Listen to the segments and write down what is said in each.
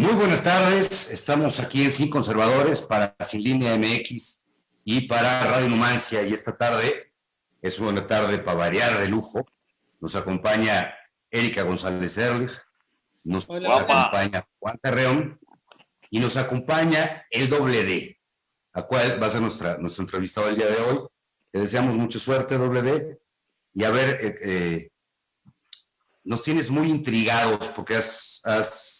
Muy buenas tardes, estamos aquí en Sin Conservadores para Sin Línea MX y para Radio Numancia, y esta tarde es una tarde para variar de lujo. Nos acompaña Erika González Erlich, nos acompaña Juan Carreón y nos acompaña el Doble D, a cual va a ser nuestro entrevistado el día de hoy. Te deseamos mucha suerte, Doble D, y a ver, nos tienes muy intrigados porque has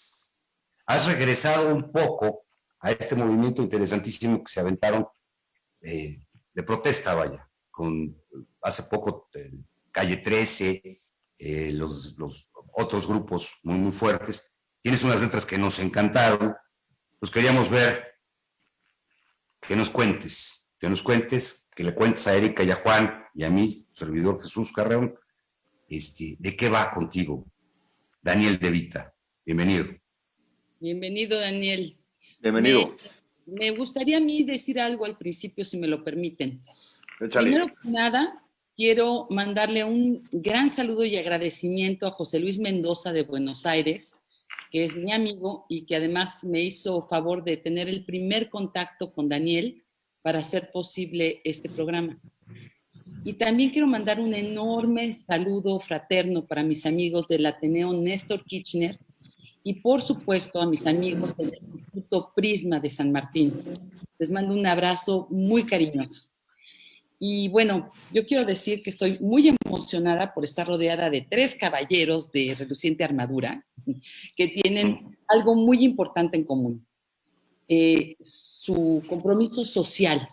regresado un poco a este movimiento interesantísimo que se aventaron de protesta, vaya, con hace poco Calle 13, los otros grupos muy, muy fuertes. Tienes unas letras que nos encantaron. Pues queríamos ver que nos cuentes, que le cuentes a Erika y a Juan y a mí, servidor Jesús Carreón, ¿de qué va contigo? Daniel De Vita, bienvenido. Bienvenido, Daniel. Bienvenido. Me gustaría a mí decir algo al principio, si me lo permiten. Échale. Primero que nada, quiero mandarle un gran saludo y agradecimiento a José Luis Mendoza de Buenos Aires, que es mi amigo y que además me hizo favor de tener el primer contacto con Daniel para hacer posible este programa. Y también quiero mandar un enorme saludo fraterno para mis amigos del Ateneo Néstor Kirchner y, por supuesto, a mis amigos del Instituto Prisma de San Martín. Les mando un abrazo muy cariñoso. Y bueno, yo quiero decir que estoy muy emocionada por estar rodeada de 3 caballeros de reluciente armadura que tienen algo muy importante en común. Su compromiso social,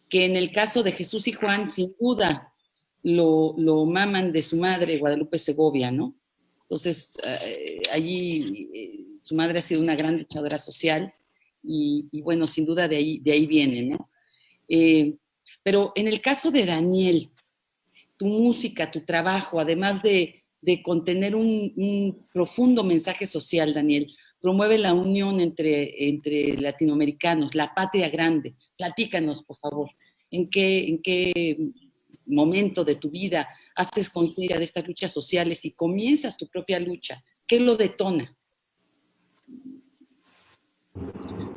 que en el caso de Jesús y Juan, sin duda, lo maman de su madre, Guadalupe Segovia, ¿no? Entonces, allí su madre ha sido una gran luchadora social y bueno, sin duda de ahí viene, ¿no? Pero en el caso de Daniel, tu música, tu trabajo, además de contener un profundo mensaje social, Daniel, promueve la unión entre latinoamericanos, la patria grande. Platícanos, por favor, ¿en qué momento de tu vida haces conciencia de estas luchas sociales y comienzas tu propia lucha? ¿Qué lo detona?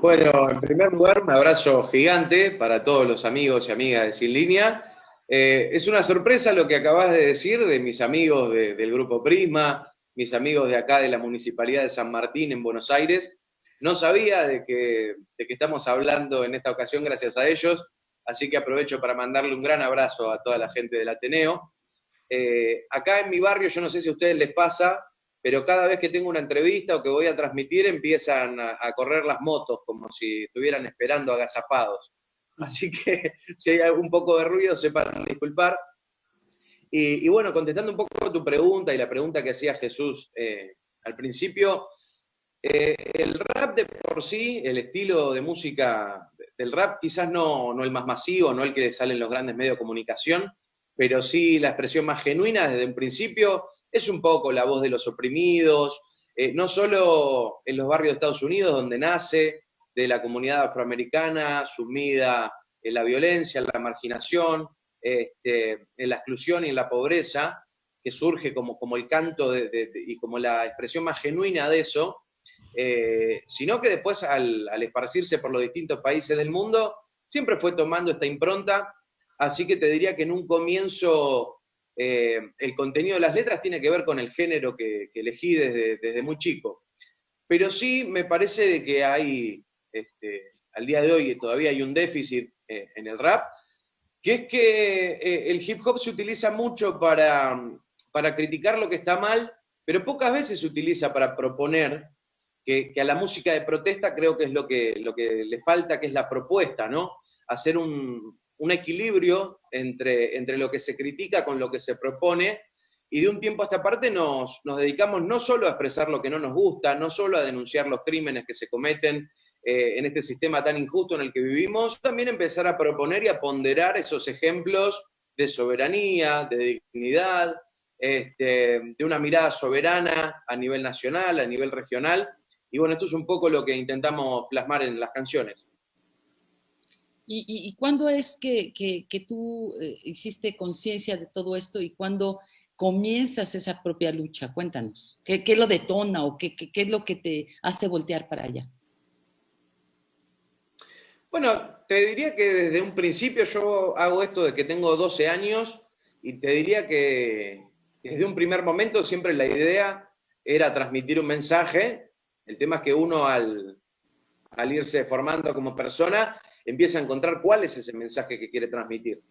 Bueno, en primer lugar, un abrazo gigante para todos los amigos y amigas de Sin Línea. Es una sorpresa lo que acabas de decir de mis amigos del Grupo Prisma, mis amigos de acá de la Municipalidad de San Martín en Buenos Aires. No sabía de que estamos hablando en esta ocasión gracias a ellos, así que aprovecho para mandarle un gran abrazo a toda la gente del Ateneo. Acá en mi barrio, yo no sé si a ustedes les pasa, pero cada vez que tengo una entrevista o que voy a transmitir empiezan a correr las motos como si estuvieran esperando agazapados. Así que si hay un poco de ruido, sepan disculpar. Y bueno, contestando un poco tu pregunta y la pregunta que hacía Jesús al principio, el rap de por sí, el estilo de música del rap, quizás no el más masivo, no el que sale en los grandes medios de comunicación, pero sí la expresión más genuina desde un principio, es un poco la voz de los oprimidos, no solo en los barrios de Estados Unidos donde nace, de la comunidad afroamericana sumida en la violencia, en la marginación, en la exclusión y en la pobreza, que surge como el canto y como la expresión más genuina de eso, sino que después al esparcirse por los distintos países del mundo, siempre fue tomando esta impronta, así que te diría que en un comienzo el contenido de las letras tiene que ver con el género que elegí desde muy chico. Pero sí me parece de que hay, al día de hoy todavía hay un déficit en el rap, que es que el hip hop se utiliza mucho para criticar lo que está mal, pero pocas veces se utiliza para proponer, que a la música de protesta creo que es lo que le falta, que es la propuesta, ¿no? Hacer un equilibrio entre lo que se critica con lo que se propone, y de un tiempo a esta parte nos dedicamos no solo a expresar lo que no nos gusta, no solo a denunciar los crímenes que se cometen en este sistema tan injusto en el que vivimos, también empezar a proponer y a ponderar esos ejemplos de soberanía, de dignidad, de una mirada soberana a nivel nacional, a nivel regional. Y bueno, esto es un poco lo que intentamos plasmar en las canciones. ¿Y cuándo es que tú hiciste conciencia de todo esto y cuándo comienzas esa propia lucha? Cuéntanos. ¿Qué lo detona o qué es lo que te hace voltear para allá? Bueno, te diría que desde un principio yo hago esto de que tengo 12 años y te diría que desde un primer momento siempre la idea era transmitir un mensaje. El tema es que uno al irse formando como persona empieza a encontrar cuál es ese mensaje que quiere transmitir.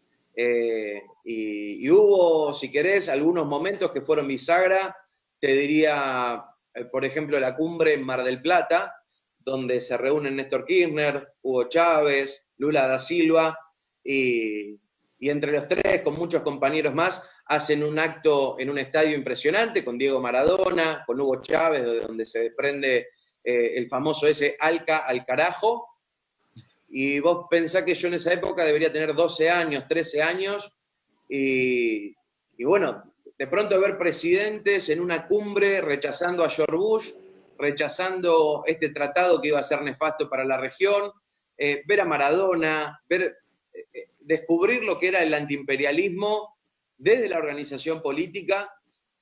Y hubo, si querés, algunos momentos que fueron bisagra, te diría, por ejemplo, la cumbre en Mar del Plata, donde se reúnen Néstor Kirchner, Hugo Chávez, Lula da Silva, y entre los tres, con muchos compañeros más, hacen un acto en un estadio impresionante, con Diego Maradona, con Hugo Chávez, de donde se desprende el famoso ese Alca al carajo. Y vos pensás que yo en esa época debería tener 12 años, 13 años, y bueno, de pronto ver presidentes en una cumbre rechazando a George Bush, rechazando este tratado que iba a ser nefasto para la región, ver a Maradona, descubrir lo que era el antiimperialismo desde la organización política,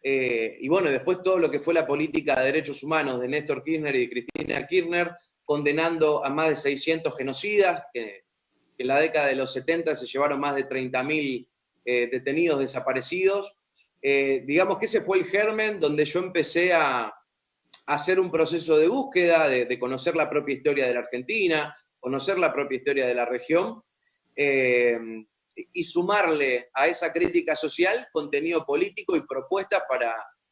y bueno, después todo lo que fue la política de derechos humanos de Néstor Kirchner y de Cristina Kirchner, condenando a más de 600 genocidas, que en la década de los 70 se llevaron más de 30.000 detenidos desaparecidos. Digamos que ese fue el germen donde yo empecé a hacer un proceso de búsqueda, de conocer la propia historia de la Argentina, conocer la propia historia de la región, y sumarle a esa crítica social contenido político y propuestas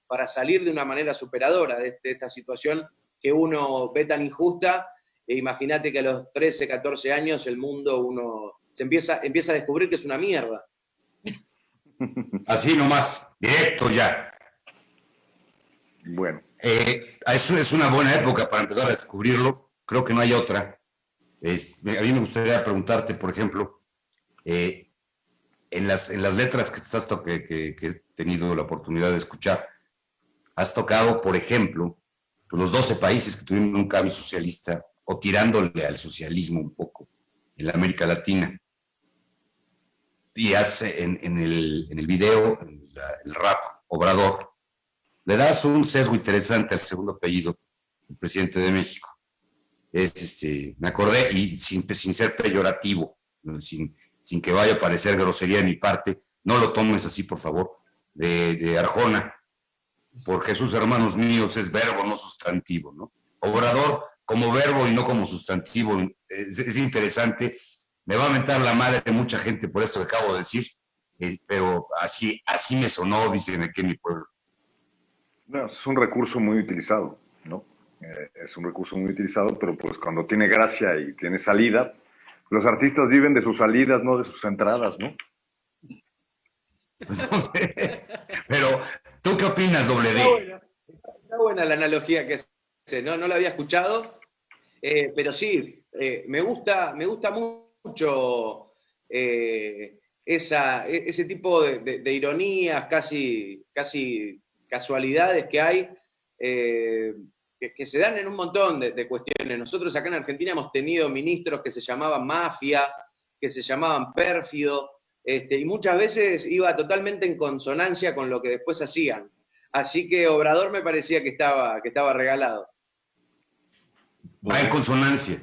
para salir de una manera superadora de esta situación que uno ve tan injusta. Imagínate que a los 13, 14 años el mundo uno se empieza a descubrir que es una mierda. Así nomás, directo ya. Bueno. Eso es una buena época para empezar a descubrirlo. Creo que no hay otra. A mí me gustaría preguntarte, por ejemplo, en las letras que he tenido la oportunidad de escuchar, has tocado, por ejemplo, los 12 países que tuvieron un cambio socialista o tirándole al socialismo un poco en la América Latina. Y en el video, el rap Obrador, le das un sesgo interesante al segundo apellido del presidente de México. Me acordé, y sin ser peyorativo, sin que vaya a parecer grosería de mi parte, no lo tomes así, por favor, de Arjona. Por Jesús, hermanos míos, es verbo, no sustantivo, ¿no? Obrador como verbo y no como sustantivo, es interesante. Me va a mentar la madre de mucha gente por esto que acabo de decir, pero así me sonó, dicen aquí en mi pueblo. No, es un recurso muy utilizado, ¿no? Es un recurso muy utilizado, pero pues cuando tiene gracia y tiene salida, los artistas viven de sus salidas, no de sus entradas, ¿no? Entonces, pero, ¿tú qué opinas, Doble D? Está buena la analogía que hace, no la había escuchado, pero sí, me gusta mucho ese tipo de ironías, casi casualidades que hay, que se dan en un montón de cuestiones. Nosotros acá en Argentina hemos tenido ministros que se llamaban mafia, que se llamaban pérfido, y muchas veces iba totalmente en consonancia con lo que después hacían. Así que Obrador me parecía que estaba regalado. Va en consonancia.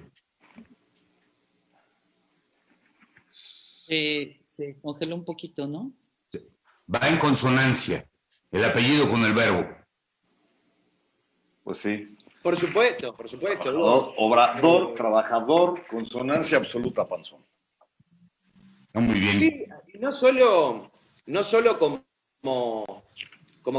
Se congeló un poquito, ¿no? Va en consonancia. El apellido con el verbo. Pues sí. Por supuesto. Obrador, trabajador, consonancia absoluta, Panzón. Está muy bien. Sí, y no solo como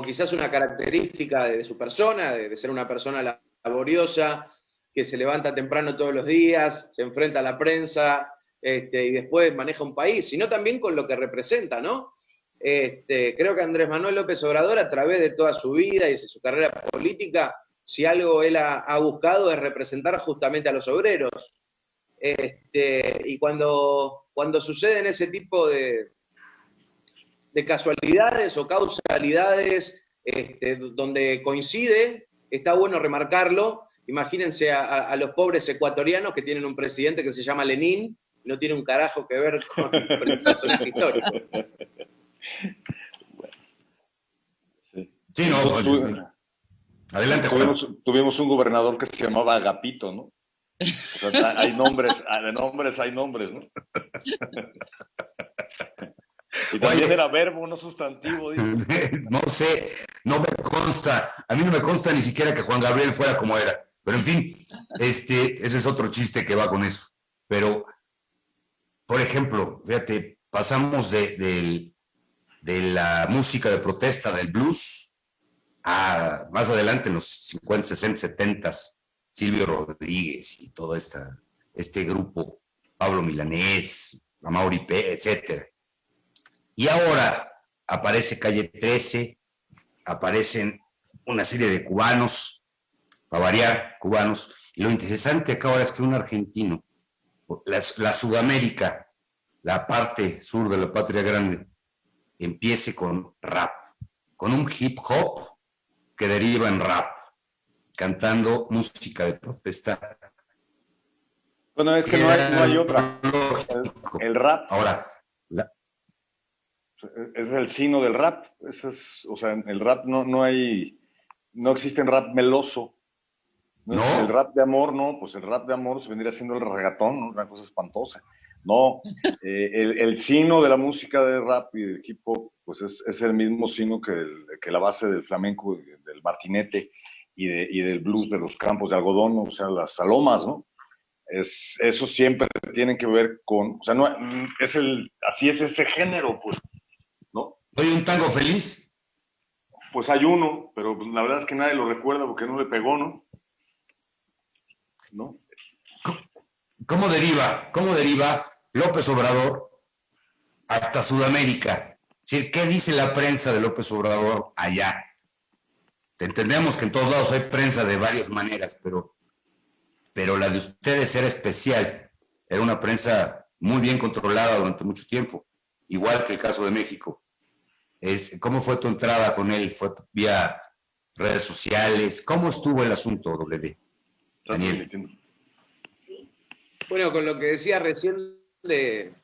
quizás una característica de su persona, de ser una persona laboriosa, que se levanta temprano todos los días, se enfrenta a la prensa, y después maneja un país, sino también con lo que representa, ¿no? Creo que Andrés Manuel López Obrador, a través de toda su vida y de su carrera política, si algo él ha buscado es representar justamente a los obreros. Y cuando suceden ese tipo de casualidades o causalidades donde coincide, está bueno remarcarlo. Imagínense a los pobres ecuatorianos que tienen un presidente que se llama Lenin, y no tiene un carajo que ver con el personaje histórico. Sí, no, pues, adelante, Juan. Tuvimos un gobernador que se llamaba Agapito, ¿no? O sea, hay nombres, de nombres hay nombres, ¿no? Y también Oye, era verbo, no sustantivo, dice. no sé, no me consta, a mí no me consta ni siquiera que Juan Gabriel fuera como era, pero en fin, ese es otro chiste que va con eso. Pero, por ejemplo, fíjate, pasamos de la música de protesta del blues a más adelante en los 50, 60, 70, Silvio Rodríguez y todo este grupo, Pablo Milanés, Amaury Pérez, etcétera. Y ahora aparece Calle 13, aparecen una serie de cubanos, para variar, cubanos. Y lo interesante acá ahora es que un argentino, la Sudamérica, la parte sur de la patria grande, empiece con rap, con un hip hop que deriva en rap, cantando música de protesta. Bueno, es que no hay otra. El rap. Ahora, es el sino del rap. O sea, en el rap no existe en rap meloso. ¿no? El rap de amor, no, pues el rap de amor se vendría siendo el reggaetón, ¿no? Una cosa espantosa. No, el sino de la música de rap y del hip hop, pues es el mismo sino que la base del flamenco, del martinete y del blues de los campos de algodón, o sea, las salomas, ¿no? Eso siempre tiene que ver con, o sea, no, así es ese género, pues, ¿no? ¿Hay un tango feliz? Pues hay uno, pero pues, la verdad es que nadie lo recuerda porque no le pegó, ¿no? ¿No? ¿Cómo deriva López Obrador hasta Sudamérica? Es decir, ¿qué dice la prensa de López Obrador allá? Entendemos que en todos lados hay prensa de varias maneras, pero la de ustedes era especial. Era una prensa muy bien controlada durante mucho tiempo, igual que el caso de México. ¿Cómo fue tu entrada con él? ¿Fue vía redes sociales? ¿Cómo estuvo el asunto, W? Daniel. Bueno, con lo que decía recién de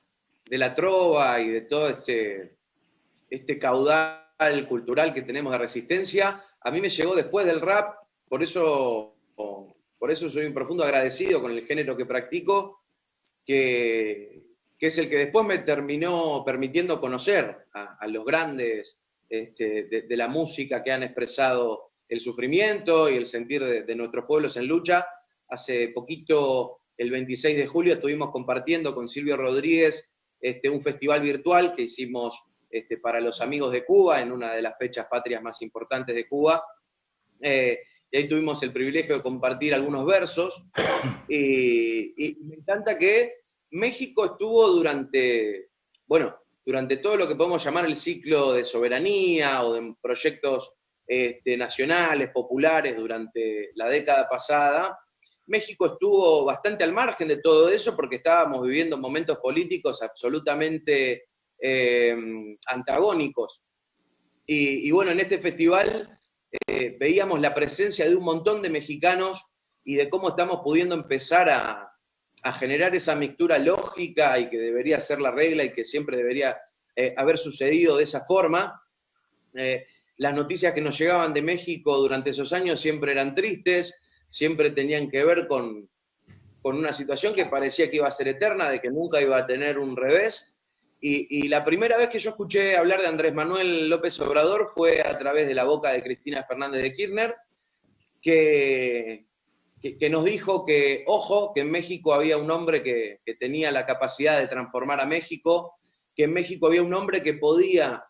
la trova y de todo este caudal cultural que tenemos de resistencia, a mí me llegó después del rap, por eso soy un profundo agradecido con el género que practico, que es el que después me terminó permitiendo conocer a los grandes de la música que han expresado el sufrimiento y el sentir de nuestros pueblos en lucha. Hace poquito, el 26 de julio, estuvimos compartiendo con Silvio Rodríguez un festival virtual que hicimos para los amigos de Cuba, en una de las fechas patrias más importantes de Cuba. Y ahí tuvimos el privilegio de compartir algunos versos. Y me encanta que México estuvo durante todo lo que podemos llamar el ciclo de soberanía o de proyectos nacionales, populares durante la década pasada. México estuvo bastante al margen de todo eso porque estábamos viviendo momentos políticos absolutamente antagónicos. Y bueno, en este festival veíamos la presencia de un montón de mexicanos y de cómo estamos pudiendo empezar a generar esa mixtura lógica y que debería ser la regla y que siempre debería haber sucedido de esa forma. Las noticias que nos llegaban de México durante esos años siempre eran tristes, siempre tenían que ver con una situación que parecía que iba a ser eterna, de que nunca iba a tener un revés. Y la primera vez que yo escuché hablar de Andrés Manuel López Obrador fue a través de la boca de Cristina Fernández de Kirchner, que nos dijo que, ojo, que en México había un hombre que tenía la capacidad de transformar a México, que en México había un hombre que podía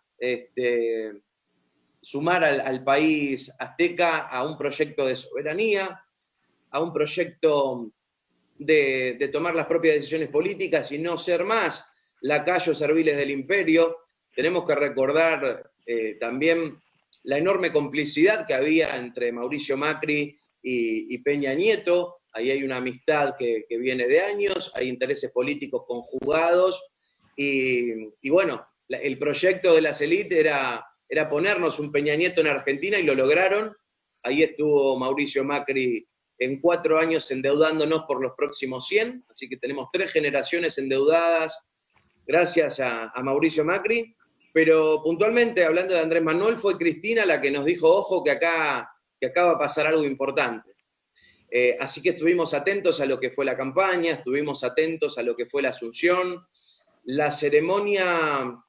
sumar al país azteca a un proyecto de soberanía, a un proyecto de tomar las propias decisiones políticas y no ser más lacayos serviles del imperio. Tenemos que recordar también la enorme complicidad que había entre Mauricio Macri y Peña Nieto. Ahí hay una amistad que viene de años, hay intereses políticos conjugados, y bueno, el proyecto de las élites era ponernos un Peña Nieto en Argentina y lo lograron. Ahí estuvo Mauricio Macri en 4 años endeudándonos por los próximos 100, así que tenemos 3 generaciones endeudadas gracias a Mauricio Macri, Pero puntualmente, hablando de Andrés Manuel, fue Cristina la que nos dijo, ojo, que acá va a pasar algo importante. Así que estuvimos atentos a lo que fue la campaña, estuvimos atentos a lo que fue la asunción. La ceremonia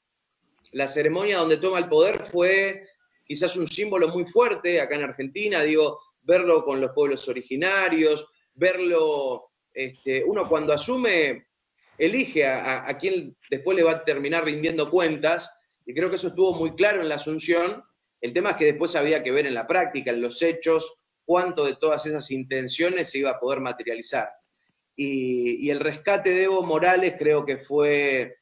donde toma el poder fue quizás un símbolo muy fuerte acá en Argentina, digo, verlo con los pueblos originarios, verlo, uno cuando asume, elige a quien después le va a terminar rindiendo cuentas, y creo que eso estuvo muy claro en la asunción. El tema es que después había que ver en la práctica, en los hechos, cuánto de todas esas intenciones se iba a poder materializar. Y el rescate de Evo Morales creo que fue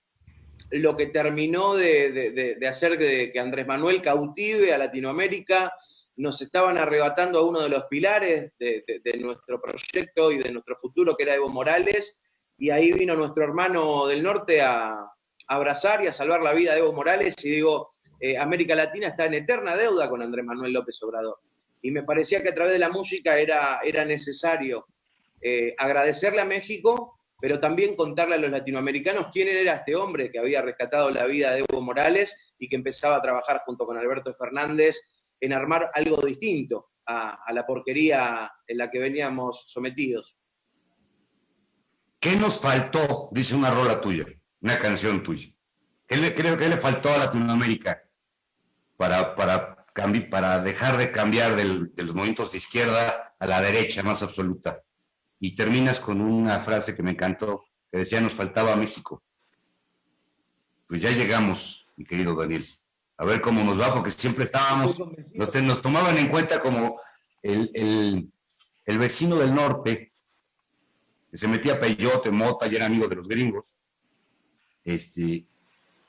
lo que terminó de hacer que Andrés Manuel cautive a Latinoamérica. Nos estaban arrebatando a uno de los pilares de nuestro proyecto y de nuestro futuro, que era Evo Morales, y ahí vino nuestro hermano del norte a abrazar y a salvar la vida de Evo Morales, y digo, América Latina está en eterna deuda con Andrés Manuel López Obrador. Y me parecía que a través de la música era necesario agradecerle a México, pero también contarle a los latinoamericanos quién era este hombre que había rescatado la vida de Evo Morales y que empezaba a trabajar junto con Alberto Fernández en armar algo distinto a la porquería en la que veníamos sometidos. ¿Qué nos faltó? Dice una rola tuya, una canción tuya. Creo que le faltó a Latinoamérica para dejar de cambiar de los movimientos de izquierda a la derecha más absoluta? Y terminas con una frase que me encantó, que decía, nos faltaba México. Pues ya llegamos, mi querido Daniel. A ver cómo nos va, porque siempre estábamos, nos tomaban en cuenta como el vecino del norte, que se metía peyote, mota, y era amigo de los gringos.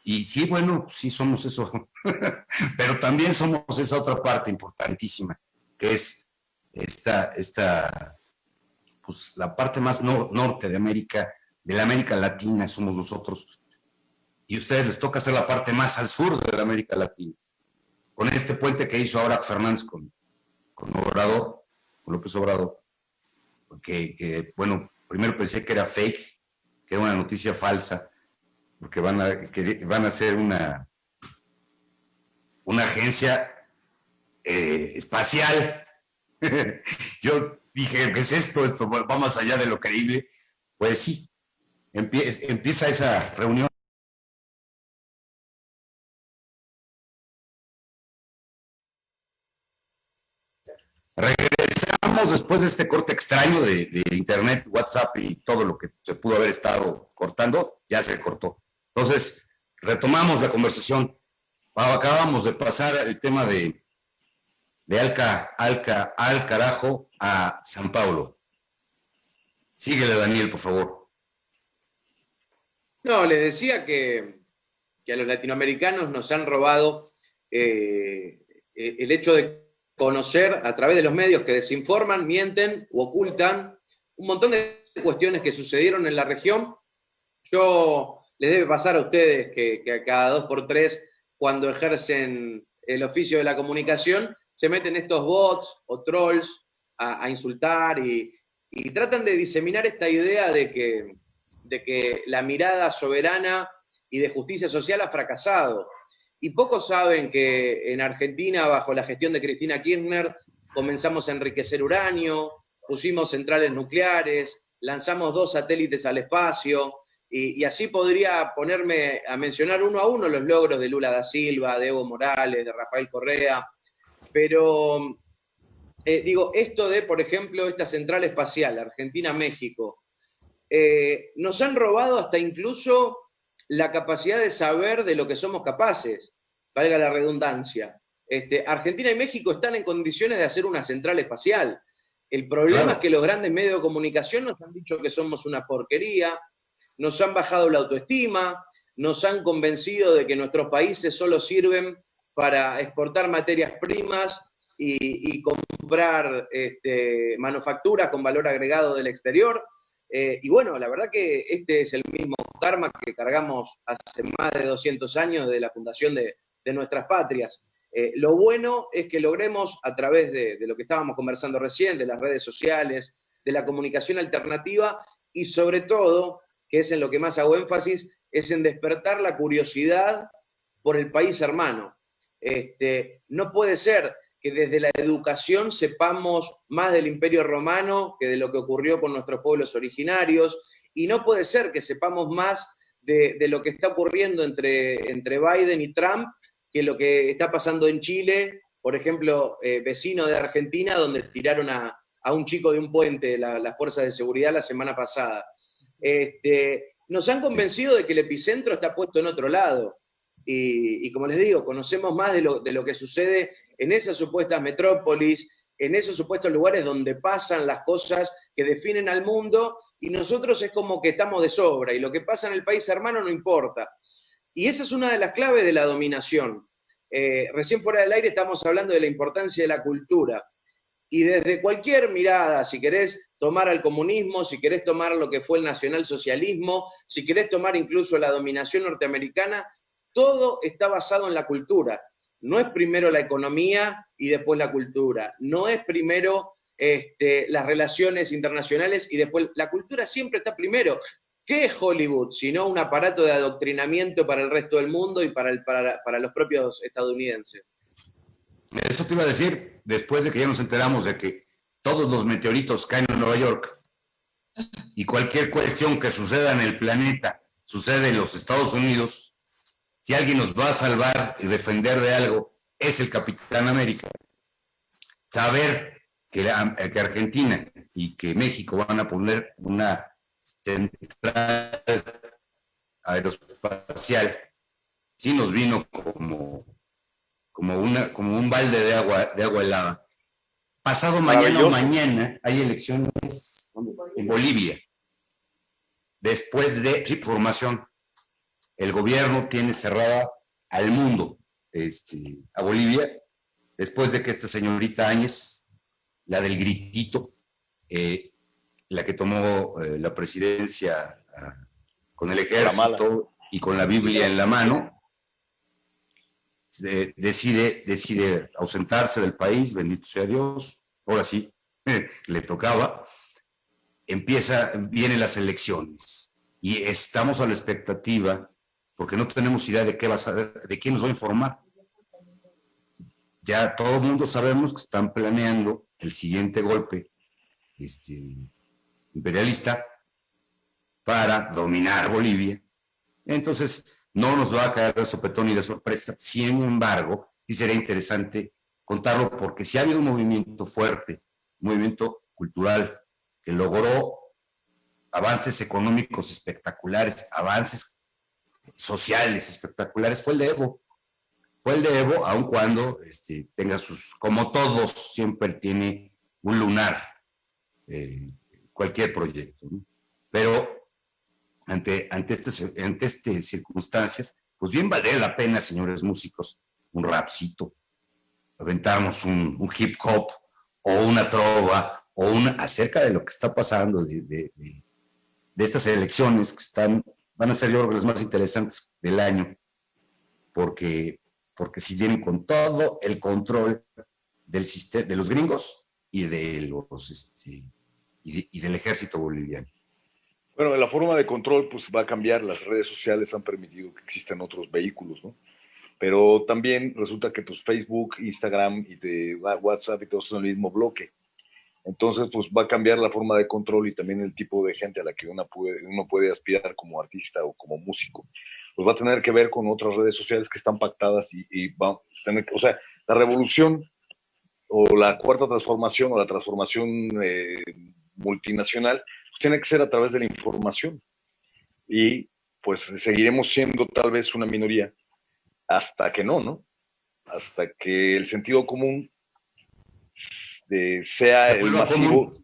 Y sí, bueno, sí somos eso, pero también somos esa otra parte importantísima, que es pues la parte más norte de América, de la América Latina, somos nosotros. Y a ustedes les toca hacer la parte más al sur de la América Latina. Con este puente que hizo ahora Fernández con Obrador, con López Obrador, que bueno, primero pensé que era fake, que era una noticia falsa, porque van a hacer una agencia espacial. Yo dije, ¿qué es esto? Esto va más allá de lo creíble. Pues sí, empieza esa reunión. Regresamos después de este corte extraño de internet, WhatsApp y todo lo que se pudo haber estado cortando, ya se cortó. Entonces, retomamos la conversación. Acabamos de pasar el tema de al carajo a San Paulo. Síguele, Daniel, por favor. No, les decía que a los latinoamericanos nos han robado el hecho de conocer a través de los medios que desinforman, mienten u ocultan un montón de cuestiones que sucedieron en la región. Les debe pasar a ustedes que cada 2 por 3, cuando ejercen el oficio de la comunicación, se meten estos bots o trolls a insultar y tratan de diseminar esta idea de que la mirada soberana y de justicia social ha fracasado. Y pocos saben que en Argentina, bajo la gestión de Cristina Kirchner, comenzamos a enriquecer uranio, pusimos centrales nucleares, lanzamos 2 satélites al espacio, y así podría ponerme a mencionar uno a uno los logros de Lula da Silva, de Evo Morales, de Rafael Correa, pero digo, esto de, por ejemplo, esta central espacial, Argentina-México, nos han robado hasta incluso la capacidad de saber de lo que somos capaces, valga la redundancia. Argentina y México están en condiciones de hacer una central espacial. El problema es que los grandes medios de comunicación nos han dicho que somos una porquería, nos han bajado la autoestima, nos han convencido de que nuestros países solo sirven para exportar materias primas y comprar manufacturas con valor agregado del exterior. Y bueno, la verdad que este es el mismo karma que cargamos hace más de 200 años de la fundación de nuestras patrias. Lo bueno es que logremos, a través de lo que estábamos conversando recién, de las redes sociales, de la comunicación alternativa, y sobre todo, que es en lo que más hago énfasis, es en despertar la curiosidad por el país hermano. No puede ser que desde la educación sepamos más del Imperio Romano que de lo que ocurrió con nuestros pueblos originarios, y no puede ser que sepamos más de lo que está ocurriendo entre Biden y Trump que lo que está pasando en Chile, por ejemplo, vecino de Argentina, donde tiraron a un chico de un puente las fuerzas de seguridad la semana pasada. Nos han convencido de que el epicentro está puesto en otro lado. Y como les digo, conocemos más de lo que sucede en esas supuestas metrópolis, en esos supuestos lugares donde pasan las cosas que definen al mundo, y nosotros es como que estamos de sobra, y lo que pasa en el país hermano no importa. Y esa es una de las claves de la dominación. Recién fuera del aire estamos hablando de la importancia de la cultura. Y desde cualquier mirada, si querés tomar al comunismo, si querés tomar lo que fue el nacionalsocialismo, si querés tomar incluso la dominación norteamericana, todo está basado en la cultura. No es primero la economía y después la cultura. No es primero las relaciones internacionales y después la cultura siempre está primero. ¿Qué es Hollywood? Sino un aparato de adoctrinamiento para el resto del mundo y para los propios estadounidenses. Eso te iba a decir, después de que ya nos enteramos de que todos los meteoritos caen en Nueva York y cualquier cuestión que suceda en el planeta sucede en los Estados Unidos, si alguien nos va a salvar y defender de algo, es el Capitán América. Saber que Argentina y que México van a poner una central aeroespacial, sí nos vino como un balde de agua helada. Pasado mañana hay elecciones en Bolivia. Después de formación, el gobierno tiene cerrada al mundo, a Bolivia, después de que esta señorita Áñez, la del gritito, la que tomó la presidencia con el ejército y con la Biblia en la mano, decide ausentarse del país, bendito sea Dios, ahora sí, le tocaba, vienen las elecciones y estamos a la expectativa porque no tenemos idea de quién nos va a informar. Ya todo el mundo sabemos que están planeando el siguiente golpe imperialista para dominar Bolivia. Entonces, no nos va a caer de sopetón ni de sorpresa. Sin embargo, sí sería interesante contarlo porque sí ha habido un movimiento fuerte, un movimiento cultural que logró avances económicos espectaculares, avances sociales espectaculares. Fue el de Evo, aun cuando tenga como todos, siempre tiene un lunar, cualquier proyecto, ¿no? Pero ante estas circunstancias, pues bien valdría la pena, señores músicos, un rapcito, aventarnos un hip hop o una trova o acerca de lo que está pasando de estas elecciones que van a ser, yo creo, las más interesantes del año, porque si vienen con todo el control de los gringos y del ejército boliviano. Bueno, la forma de control pues va a cambiar. Las redes sociales han permitido que existan otros vehículos, ¿no? Pero también resulta que pues Facebook, Instagram y WhatsApp y todo son el mismo bloque. Entonces pues va a cambiar la forma de control y también el tipo de gente a la que uno puede aspirar como artista o como músico. Pues va a tener que ver con otras redes sociales que están pactadas y va a tener o sea, la revolución o la cuarta transformación o la transformación multinacional pues tiene que ser a través de la información y pues seguiremos siendo tal vez una minoría hasta que no, hasta que el sentido común sea el masivo,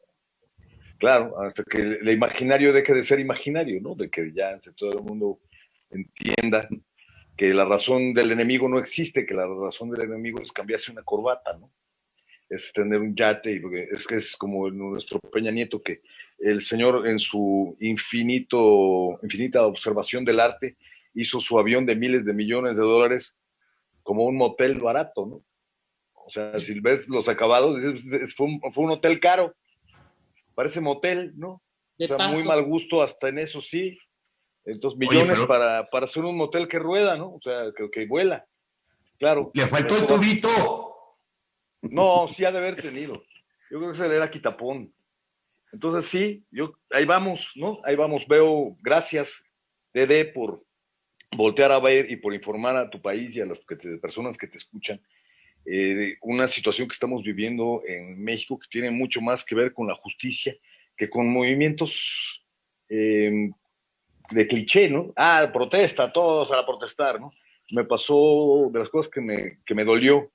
claro, hasta que el imaginario deje de ser imaginario, ¿no? De que ya todo el mundo entienda que la razón del enemigo no existe, que la razón del enemigo es cambiarse una corbata, ¿no? Es tener un yate, porque es que es como nuestro Peña Nieto, que el señor en su infinita observación del arte hizo su avión de miles de millones de dólares como un motel barato, ¿no? O sea, si ves los acabados, fue un hotel caro, parece motel, ¿no? O sea, muy mal gusto hasta en eso, sí. Entonces, Oye, millones pero para hacer un motel que rueda, ¿no? O sea, que vuela. Claro. le faltó el Eso va- tubito. No, sí ha de haber tenido. Yo creo que se le era quitapón. Entonces, sí, ahí vamos, ¿no? Ahí vamos. Veo, gracias, Dede, por voltear a ver y por informar a tu país y a las personas que te escuchan de una situación que estamos viviendo en México que tiene mucho más que ver con la justicia que con movimientos de cliché, ¿no? Ah, protesta, todos a protestar, ¿no? Me pasó, de las cosas que me dolió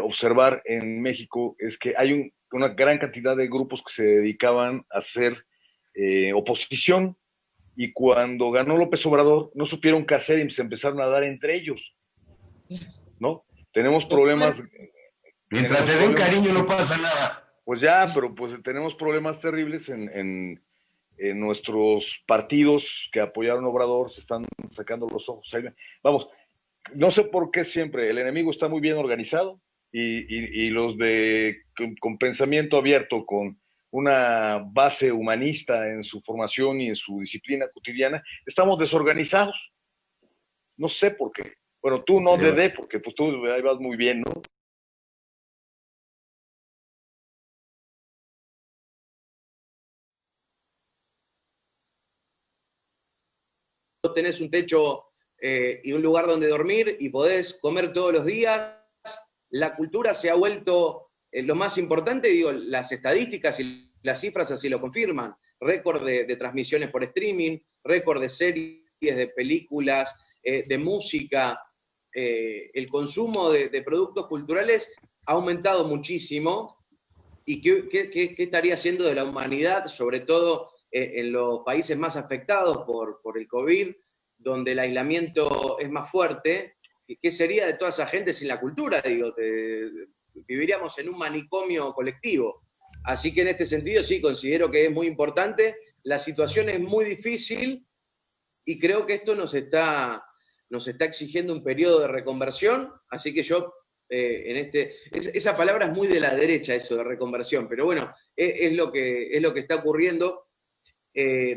observar en México, es que hay una gran cantidad de grupos que se dedicaban a hacer oposición, y cuando ganó López Obrador no supieron qué hacer y se empezaron a dar entre ellos, ¿no? Tenemos problemas. Mientras se den cariño no pasa nada. Pues ya, pero pues tenemos problemas terribles en nuestros partidos que apoyaron a Obrador, se están sacando los ojos. Vamos, no sé por qué siempre el enemigo está muy bien organizado y los con pensamiento abierto, con una base humanista en su formación y en su disciplina cotidiana, estamos desorganizados. No sé por qué. Bueno, tú no, Dede, porque pues tú ahí vas muy bien, ¿no? Tenés un techo y un lugar donde dormir y podés comer todos los días. La cultura se ha vuelto lo más importante, digo, las estadísticas y las cifras así lo confirman. Récord de transmisiones por streaming, récord de series, de películas, de música. El consumo de productos culturales ha aumentado muchísimo. ¿Y qué estaría haciendo de la humanidad, sobre todo en los países más afectados por el COVID, donde el aislamiento es más fuerte? ¿Qué sería de toda esa gente sin la cultura? Digo, viviríamos en un manicomio colectivo. Así que en este sentido sí, considero que es muy importante. La situación es muy difícil y creo que esto nos está exigiendo un periodo de reconversión, así que yo esa palabra es muy de la derecha, eso de reconversión, pero bueno, es lo que está ocurriendo,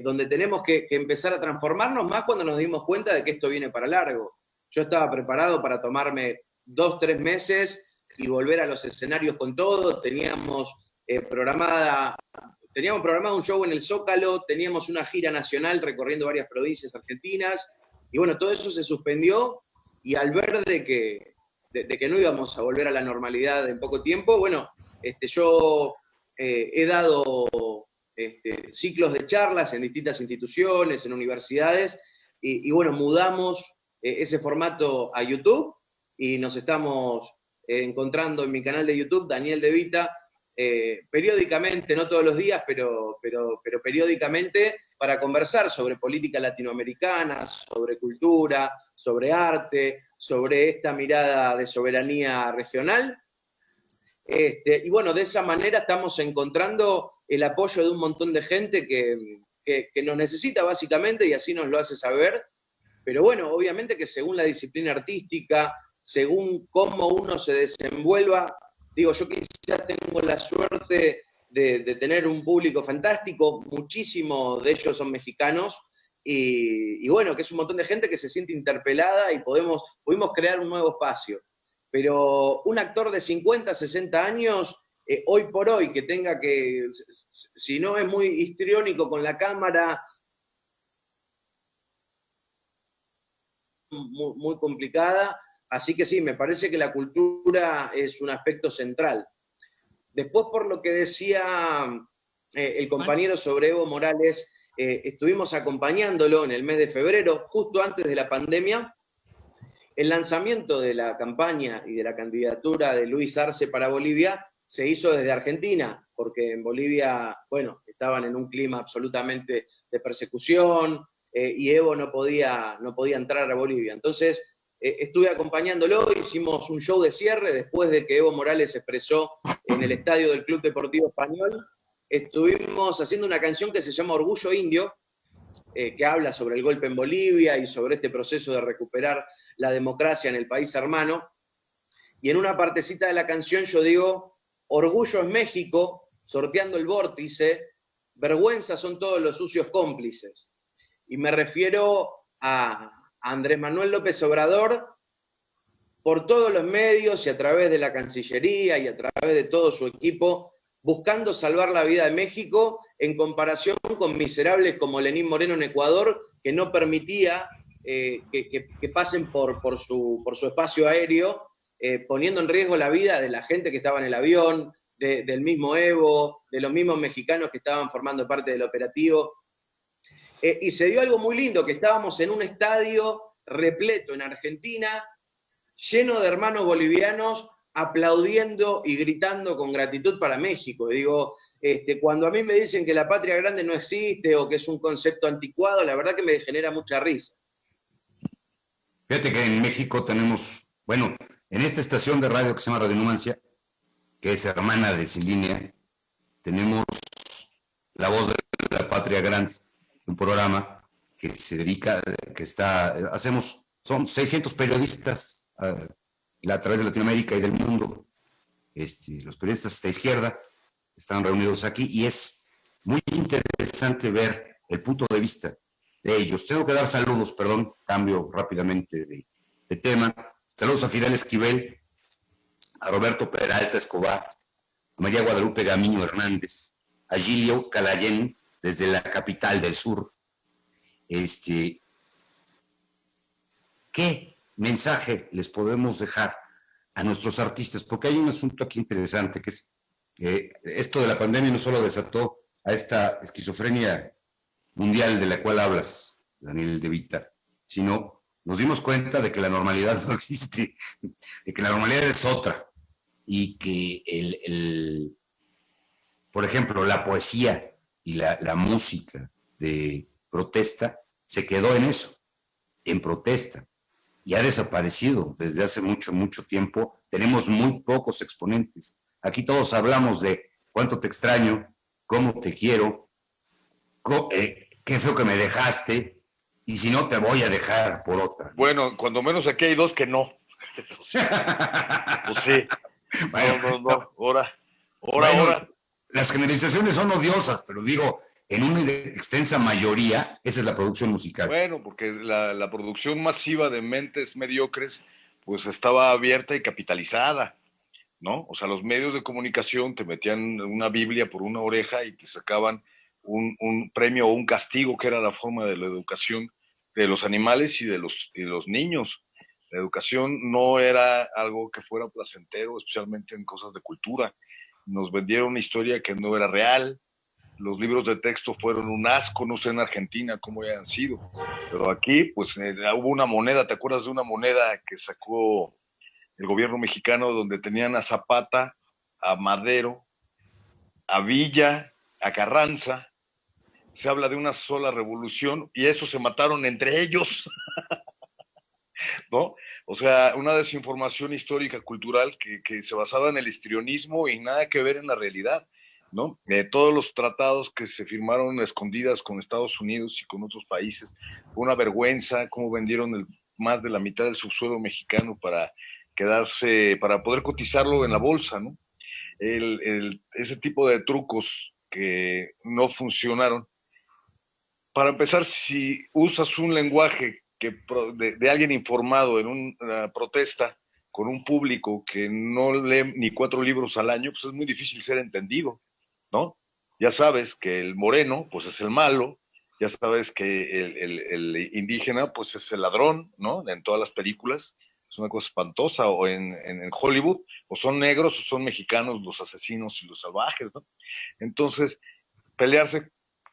donde tenemos que empezar a transformarnos más cuando nos dimos cuenta de que esto viene para largo. Yo estaba preparado para tomarme 2, 3 meses y volver a los escenarios con todo. Teníamos programado un show en el Zócalo, teníamos una gira nacional recorriendo varias provincias argentinas, y bueno, todo eso se suspendió, y al ver de que no íbamos a volver a la normalidad en poco tiempo, bueno, yo he dado ciclos de charlas en distintas instituciones, en universidades, y bueno, mudamos ese formato a YouTube, y nos estamos encontrando en mi canal de YouTube, Daniel De Vita, periódicamente, no todos los días, pero periódicamente, para conversar sobre política latinoamericana, sobre cultura, sobre arte, sobre esta mirada de soberanía regional. Y bueno, de esa manera estamos encontrando el apoyo de un montón de gente que nos necesita básicamente, y así nos lo hace saber. Pero bueno, obviamente que según la disciplina artística, según cómo uno se desenvuelva, digo, yo quizás tengo la suerte de tener un público fantástico, muchísimos de ellos son mexicanos, y bueno, que es un montón de gente que se siente interpelada y pudimos crear un nuevo espacio. Pero un actor de 50, 60 años, hoy por hoy, que tenga que, si no es muy histriónico con la cámara, muy, muy complicada. Así que sí, me parece que la cultura es un aspecto central. Después, por lo que decía el compañero sobre Evo Morales, estuvimos acompañándolo en el mes de febrero, justo antes de la pandemia. El lanzamiento de la campaña y de la candidatura de Luis Arce para Bolivia se hizo desde Argentina, porque en Bolivia, bueno, estaban en un clima absolutamente de persecución, y Evo no podía entrar a Bolivia. Entonces, estuve acompañándolo, hicimos un show de cierre después de que Evo Morales se expresó en el estadio del Club Deportivo Español. Estuvimos haciendo una canción que se llama Orgullo Indio, que habla sobre el golpe en Bolivia y sobre este proceso de recuperar la democracia en el país hermano. Y en una partecita de la canción yo digo: orgullo es México, sorteando el vórtice, vergüenza son todos los sucios cómplices. y me refiero a Andrés Manuel López Obrador, por todos los medios y a través de la Cancillería y a través de todo su equipo, buscando salvar la vida de México en comparación con miserables como Lenín Moreno en Ecuador, que no permitía que pasen por su espacio aéreo, poniendo en riesgo la vida de la gente que estaba en el avión, del mismo Evo, de los mismos mexicanos que estaban formando parte del operativo. Y se dio algo muy lindo, que estábamos en un estadio repleto en Argentina, lleno de hermanos bolivianos aplaudiendo y gritando con gratitud para México. Y digo, cuando a mí me dicen que la patria grande no existe o que es un concepto anticuado, la verdad que me genera mucha risa. Fíjate que en México tenemos, bueno, en esta estación de radio que se llama Radio Numancia, que es hermana de Sin Línea, tenemos La Voz de la Patria Grande, un programa que se dedica, son 600 periodistas a través de Latinoamérica y del mundo. Los periodistas de izquierda están reunidos aquí y es muy interesante ver el punto de vista de ellos. Tengo que dar saludos, perdón, cambio rápidamente de tema. Saludos a Fidel Esquivel, a Roberto Peralta Escobar, a María Guadalupe Gamiño Hernández, a Gilio Calayén, desde la capital del sur. ¿Qué mensaje les podemos dejar a nuestros artistas? Porque hay un asunto aquí interesante, que es esto de la pandemia no solo desató a esta esquizofrenia mundial de la cual hablas, Daniel De Vita, sino nos dimos cuenta de que la normalidad no existe, de que la normalidad es otra, y que por ejemplo, la poesía y la música de protesta se quedó en eso, en protesta, y ha desaparecido desde hace mucho, mucho tiempo. Tenemos muy pocos exponentes. Aquí todos hablamos de cuánto te extraño, cómo te quiero, qué feo que me dejaste, y si no te voy a dejar por otra. Bueno, cuando menos aquí hay dos que no. Pues sí. Bueno, no. Ahora. Las generalizaciones son odiosas, pero digo, en una extensa mayoría, esa es la producción musical. Bueno, porque la producción masiva de mentes mediocres, pues estaba abierta y capitalizada, ¿no? O sea, los medios de comunicación te metían una Biblia por una oreja y te sacaban un premio o un castigo, que era la forma de la educación de los animales y de los niños. La educación no era algo que fuera placentero, especialmente en cosas de cultura. Nos vendieron una historia que no era real. Los libros de texto fueron un asco, no sé en Argentina cómo hayan sido. Pero aquí, pues hubo una moneda, ¿te acuerdas de una moneda que sacó el gobierno mexicano donde tenían a Zapata, a Madero, a Villa, a Carranza? Se habla de una sola revolución y esos se mataron entre ellos, ¿no? O sea, una desinformación histórica, cultural, que se basaba en el histrionismo y nada que ver en la realidad, ¿no? Todos los tratados que se firmaron escondidas con Estados Unidos y con otros países, fue una vergüenza cómo vendieron más de la mitad del subsuelo mexicano para quedarse, para poder cotizarlo en la bolsa, ¿no? Ese tipo de trucos que no funcionaron. Para empezar, si usas un lenguaje de alguien informado en una protesta con un público que no lee ni 4 libros al año, pues es muy difícil ser entendido, ¿no? Ya sabes que el moreno, pues es el malo, ya sabes que el indígena, pues es el ladrón, ¿no? En todas las películas, es una cosa espantosa, o en Hollywood, o son negros o son mexicanos los asesinos y los salvajes, ¿no? Entonces, pelearse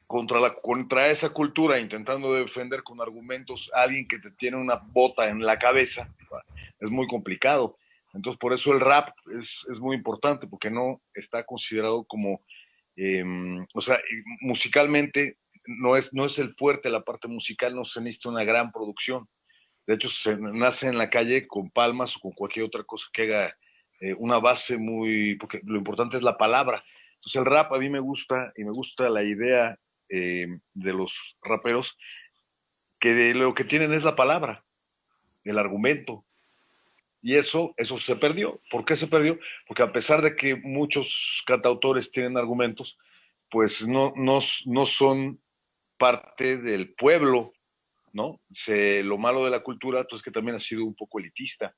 contra esa cultura, intentando defender con argumentos a alguien que te tiene una bota en la cabeza, es muy complicado. Entonces, por eso el rap es muy importante, porque no está considerado como, o sea, musicalmente no es el fuerte, la parte musical, no se necesita una gran producción. De hecho, se nace en la calle con palmas o con cualquier otra cosa que haga una base muy, porque lo importante es la palabra. Entonces el rap a mí me gusta, y me gusta la idea de los raperos, que lo que tienen es la palabra, el argumento. Y eso se perdió. ¿Por qué se perdió? Porque a pesar de que muchos cantautores tienen argumentos, pues no son parte del pueblo, ¿no? Lo malo de la cultura pues, es que también ha sido un poco elitista.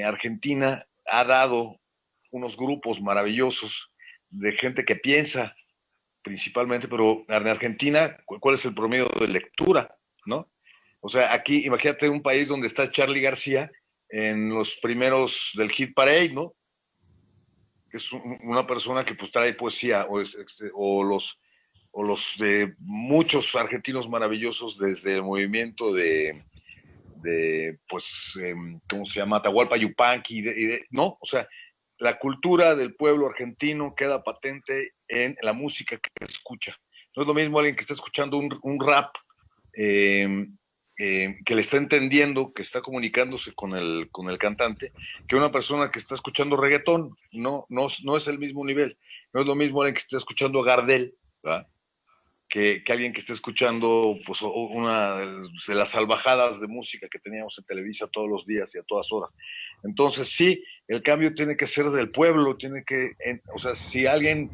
Argentina ha dado unos grupos maravillosos de gente que piensa principalmente, pero en Argentina, ¿cuál es el promedio de lectura, no? O sea, aquí, imagínate un país donde está Charly García en los primeros del Hit Parade, ¿no? Que es una persona que pues trae poesía, o los de muchos argentinos maravillosos desde el movimiento pues, ¿cómo se llama? Atahualpa Yupanqui, ¿no? O sea, la cultura del pueblo argentino queda patente en la música que escucha. No es lo mismo alguien que está escuchando un rap que le está entendiendo, que está comunicándose con el cantante, que una persona que está escuchando reggaetón. No es el mismo nivel. No es lo mismo alguien que está escuchando a Gardel, ¿verdad? Que alguien que esté escuchando pues, una de las salvajadas de música que teníamos en Televisa todos los días y a todas horas. Entonces, sí, el cambio tiene que ser del pueblo, o sea, si alguien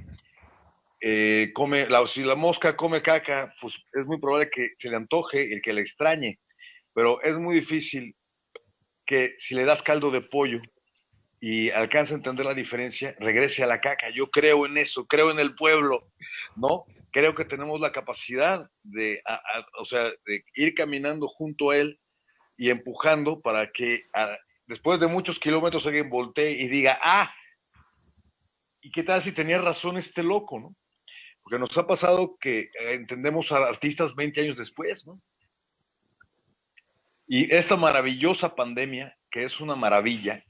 si la mosca come caca, pues es muy probable que se le antoje y que le extrañe, pero es muy difícil que si le das caldo de pollo y alcanza a entender la diferencia, regrese a la caca. Yo creo en eso, creo en el pueblo, ¿no? Creo que tenemos la capacidad de ir caminando junto a él y empujando para que después de muchos kilómetros alguien voltee y diga, ¿y qué tal si tenía razón este loco, no? Porque nos ha pasado que entendemos a artistas 20 años después, ¿no? Y esta maravillosa pandemia, que es una maravilla,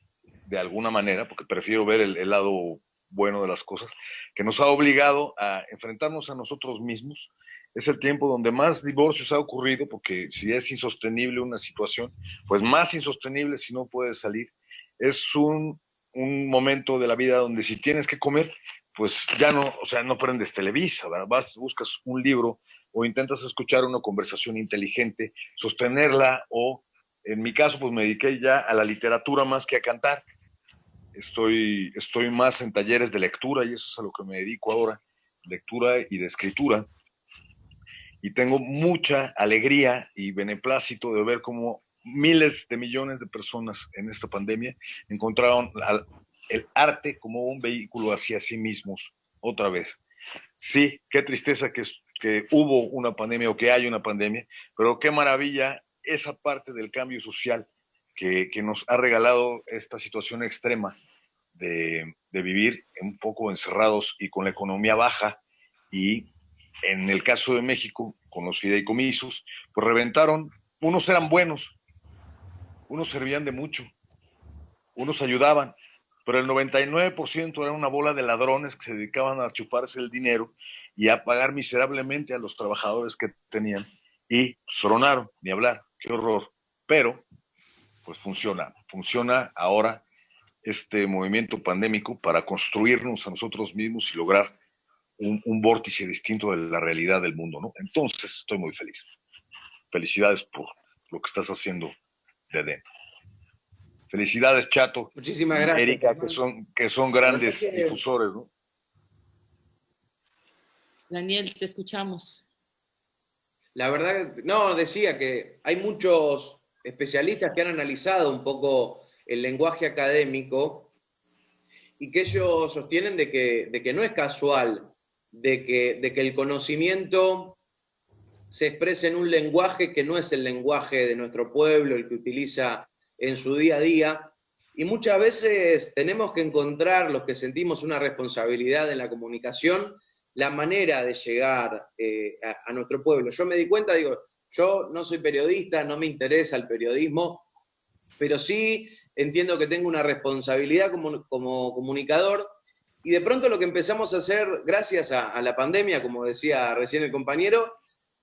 de alguna manera, porque prefiero ver el lado bueno de las cosas, que nos ha obligado a enfrentarnos a nosotros mismos. Es el tiempo donde más divorcios ha ocurrido, porque si es insostenible una situación, pues más insostenible si no puedes salir. Es un momento de la vida donde si tienes que comer, pues ya no, o sea, no prendes Televisa, ¿verdad? Buscas un libro o intentas escuchar una conversación inteligente, sostenerla, o en mi caso, pues me dediqué ya a la literatura más que a cantar. Estoy más en talleres de lectura y eso es a lo que me dedico ahora, lectura y de escritura. Y tengo mucha alegría y beneplácito de ver cómo miles de millones de personas en esta pandemia encontraron el arte como un vehículo hacia sí mismos otra vez. Sí, qué tristeza que hubo una pandemia o que hay una pandemia, pero qué maravilla esa parte del cambio social que nos ha regalado esta situación extrema de vivir un poco encerrados y con la economía baja, y en el caso de México, con los fideicomisos, pues reventaron. Unos eran buenos, unos servían de mucho, unos ayudaban, pero el 99% era una bola de ladrones que se dedicaban a chuparse el dinero y a pagar miserablemente a los trabajadores que tenían, y tronaron, ni hablar, qué horror. Pero, pues funciona ahora este movimiento pandémico para construirnos a nosotros mismos y lograr un vórtice distinto de la realidad del mundo, ¿no? Entonces, estoy muy feliz. Felicidades por lo que estás haciendo de dentro. Felicidades, Chato. Muchísimas gracias. Erika, que son grandes difusores, ¿no? Daniel, te escuchamos. La verdad, no, decía que hay muchos especialistas que han analizado un poco el lenguaje académico y que ellos sostienen de que no es casual, de que el conocimiento se expresa en un lenguaje que no es el lenguaje de nuestro pueblo, el que utiliza en su día a día, y muchas veces tenemos que encontrar, los que sentimos una responsabilidad en la comunicación, la manera de llegar a nuestro pueblo. Yo me di cuenta, digo, yo no soy periodista, no me interesa el periodismo, pero sí entiendo que tengo una responsabilidad como comunicador, y de pronto lo que empezamos a hacer, gracias a la pandemia, como decía recién el compañero,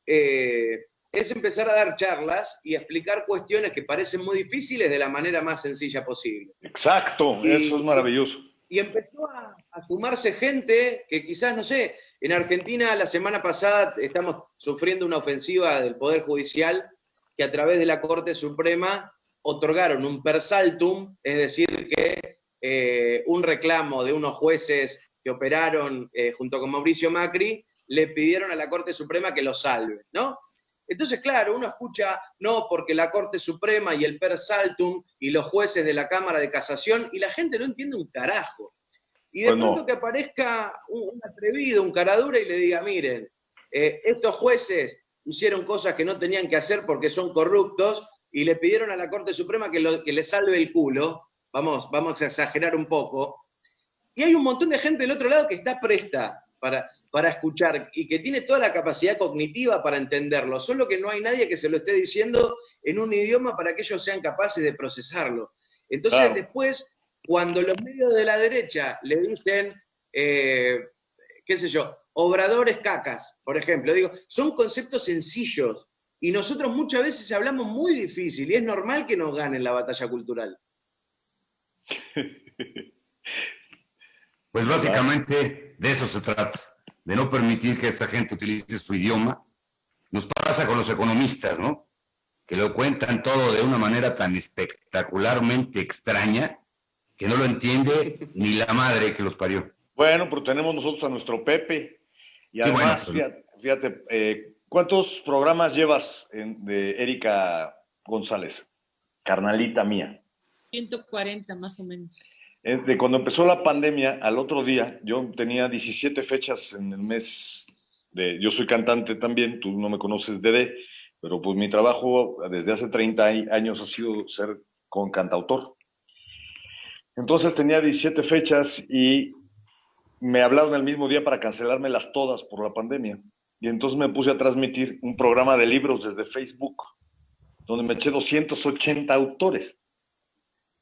es empezar a dar charlas y a explicar cuestiones que parecen muy difíciles de la manera más sencilla posible. Exacto, eso es maravilloso. Y empezó a sumarse gente que quizás, no sé, en Argentina la semana pasada estamos sufriendo una ofensiva del Poder Judicial que a través de la Corte Suprema otorgaron un per saltum, es decir, que un reclamo de unos jueces que operaron junto con Mauricio Macri le pidieron a la Corte Suprema que lo salve, ¿no? Entonces, claro, uno escucha, no, porque la Corte Suprema y el per saltum y los jueces de la Cámara de Casación, y la gente no entiende un carajo. Y de pronto que aparezca un atrevido, un caradura y le diga, miren, estos jueces hicieron cosas que no tenían que hacer porque son corruptos y le pidieron a la Corte Suprema que le salve el culo, vamos a exagerar un poco, y hay un montón de gente del otro lado que está presta para escuchar y que tiene toda la capacidad cognitiva para entenderlo, solo que no hay nadie que se lo esté diciendo en un idioma para que ellos sean capaces de procesarlo. Entonces después, cuando los medios de la derecha le dicen, qué sé yo, obradores cacas, por ejemplo, digo, son conceptos sencillos y nosotros muchas veces hablamos muy difícil y es normal que nos ganen la batalla cultural. Pues básicamente de eso se trata, de no permitir que esta gente utilice su idioma. Nos pasa con los economistas, ¿no? Que lo cuentan todo de una manera tan espectacularmente extraña que no lo entiende ni la madre que los parió. Bueno, pero tenemos nosotros a nuestro Pepe. Y además, bueno, fíjate, ¿cuántos programas llevas de Erika González? Carnalita mía. 140 más o menos. De cuando empezó la pandemia, al otro día, yo tenía 17 fechas en el mes yo soy cantante también, tú no me conoces, Dede, pero pues mi trabajo desde hace 30 años ha sido ser con cantautor. Entonces tenía 17 fechas y me hablaron el mismo día para cancelármelas todas por la pandemia. Y entonces me puse a transmitir un programa de libros desde Facebook, donde me eché 280 autores,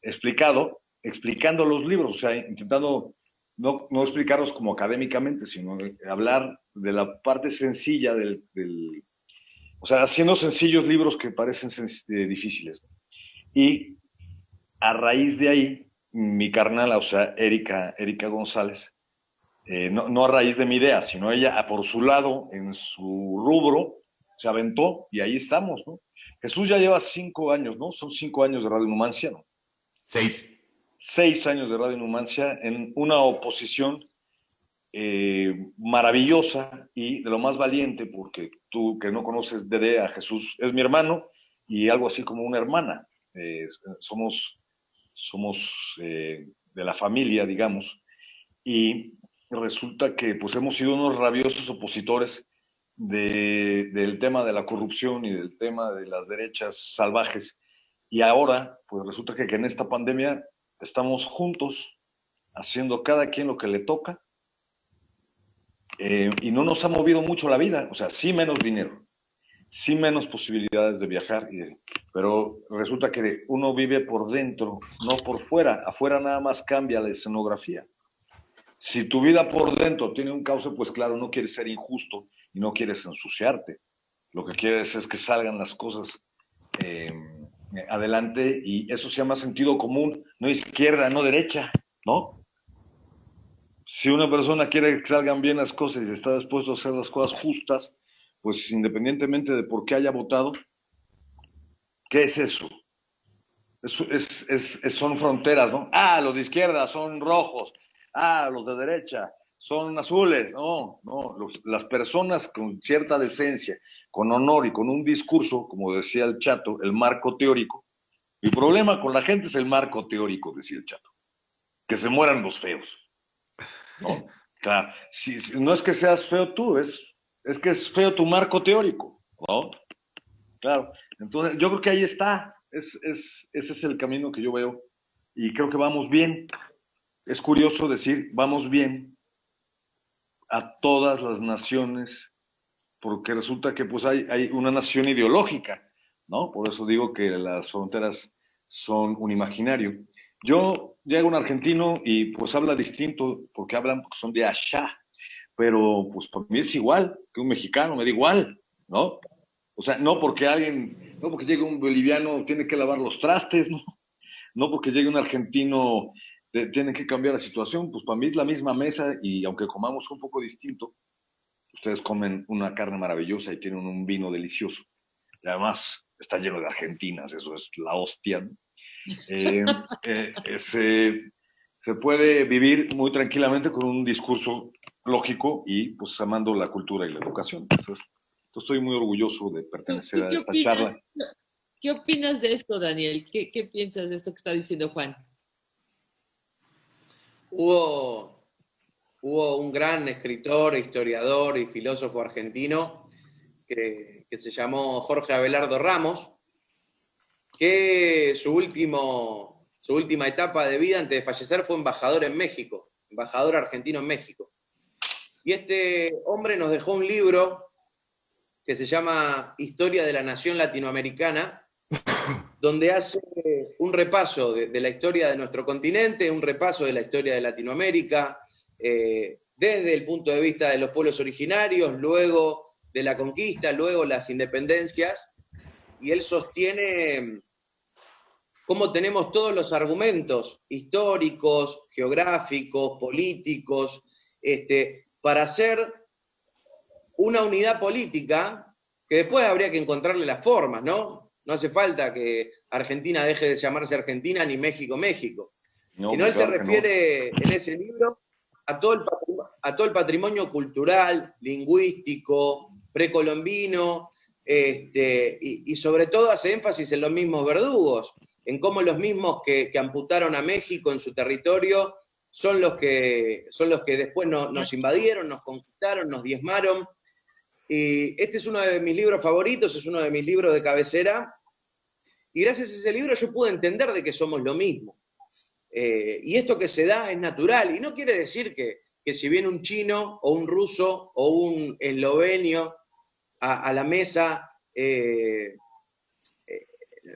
explicando los libros, o sea, intentando no explicarlos como académicamente, sino hablar de la parte sencilla o sea, haciendo sencillos libros que parecen difíciles. Y a raíz de ahí, mi carnala, o sea, Erika González, no a raíz de mi idea, sino ella por su lado, en su rubro, se aventó y ahí estamos, ¿no? Jesús ya lleva 5 años, ¿no? Son 5 años de Radio Numancia, ¿no? 6 años de Radio Numancia en una oposición maravillosa y de lo más valiente, porque tú que no conoces Dede, a Jesús es mi hermano y algo así como una hermana. Somos de la familia, digamos, y resulta que pues hemos sido unos rabiosos opositores del tema de la corrupción y del tema de las derechas salvajes. Y ahora, pues resulta que en esta pandemia estamos juntos, haciendo cada quien lo que le toca, y no nos ha movido mucho la vida, o sea, sí menos dinero, sí menos posibilidades de viajar, pero resulta que uno vive por dentro, no por fuera. Afuera nada más cambia la escenografía. Si tu vida por dentro tiene un cauce, pues claro, no quieres ser injusto y no quieres ensuciarte. Lo que quieres es que salgan las cosas adelante, y eso se llama sentido común, no izquierda, no derecha, ¿no? Si una persona quiere que salgan bien las cosas y está dispuesto a hacer las cosas justas, pues independientemente de por qué haya votado, ¿qué es eso? Son fronteras, ¿no? Los de izquierda son rojos, los de derecha son azules. No, las personas con cierta decencia, con honor y con un discurso, como decía el Chato, el marco teórico. Mi problema con la gente es el marco teórico, decía el Chato. Que se mueran los feos, ¿no? Claro, no es que seas feo tú, es que es feo tu marco teórico, ¿no? Claro, entonces yo creo que ahí está, ese es el camino que yo veo y creo que vamos bien. Es curioso decir, vamos bien a todas las naciones, porque resulta que pues hay una nación ideológica, ¿no? Por eso digo que las fronteras son un imaginario. Yo llego a un argentino y pues habla distinto, porque son de allá, pero pues para mí es igual que un mexicano, me da igual, ¿no? O sea, no porque llegue un boliviano tiene que lavar los trastes, ¿no? No porque llegue un argentino tiene que cambiar la situación, pues para mí es la misma mesa, y aunque comamos un poco distinto, ustedes comen una carne maravillosa y tienen un vino delicioso. Y además está lleno de argentinas, eso es la hostia, ¿no? Se puede vivir muy tranquilamente con un discurso lógico, y pues amando la cultura y la educación. Entonces estoy muy orgulloso de pertenecer a esta charla. ¿Qué opinas de esto, Daniel? ¿Qué piensas de esto que está diciendo Juan? Hubo un gran escritor, historiador y filósofo argentino que se llamó Jorge Abelardo Ramos, que su última etapa de vida antes de fallecer fue embajador en México, embajador argentino en México. Y este hombre nos dejó un libro que se llama Historia de la Nación Latinoamericana, donde hace un repaso de la historia de nuestro continente, un repaso de la historia de Latinoamérica, desde el punto de vista de los pueblos originarios, luego de la conquista, luego las independencias, y él sostiene cómo tenemos todos los argumentos históricos, geográficos, políticos, para hacer una unidad política que después habría que encontrarle las formas, ¿no? No hace falta que Argentina deje de llamarse Argentina ni México, México. No, Sino él se claro que refiere en ese libro a todo el patrimonio cultural, lingüístico, precolombino, y sobre todo hace énfasis en los mismos verdugos, en cómo los mismos que amputaron a México en su territorio son los que después nos invadieron, nos conquistaron, nos diezmaron. Y este es uno de mis libros favoritos, es uno de mis libros de cabecera, y gracias a ese libro yo pude entender de que somos lo mismo. Y esto que se da es natural, y no quiere decir que si viene un chino, o un ruso, o un eslovenio a la mesa,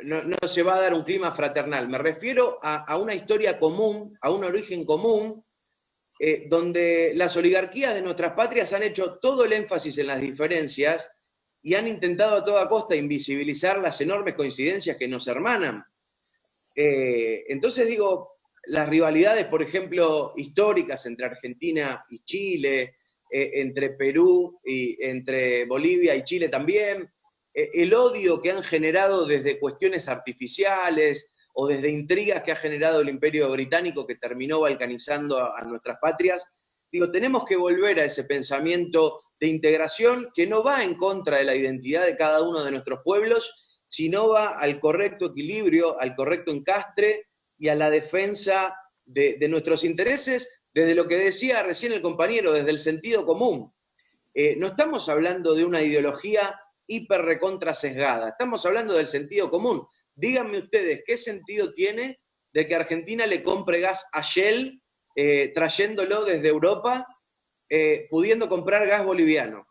no se va a dar un clima fraternal. Me refiero a una historia común, a un origen común, donde las oligarquías de nuestras patrias han hecho todo el énfasis en las diferencias y han intentado a toda costa invisibilizar las enormes coincidencias que nos hermanan. Entonces digo, las rivalidades, por ejemplo, históricas entre Argentina y Chile, entre Perú y entre Bolivia y Chile también, el odio que han generado desde cuestiones artificiales, o desde intrigas que ha generado el Imperio Británico que terminó balcanizando a nuestras patrias. Digo, tenemos que volver a ese pensamiento de integración que no va en contra de la identidad de cada uno de nuestros pueblos, sino va al correcto equilibrio, al correcto encastre y a la defensa de nuestros intereses, desde lo que decía recién el compañero, desde el sentido común. No estamos hablando de una ideología hiper recontra sesgada, estamos hablando del sentido común. Díganme ustedes, ¿qué sentido tiene de que Argentina le compre gas a Shell, trayéndolo desde Europa, pudiendo comprar gas boliviano,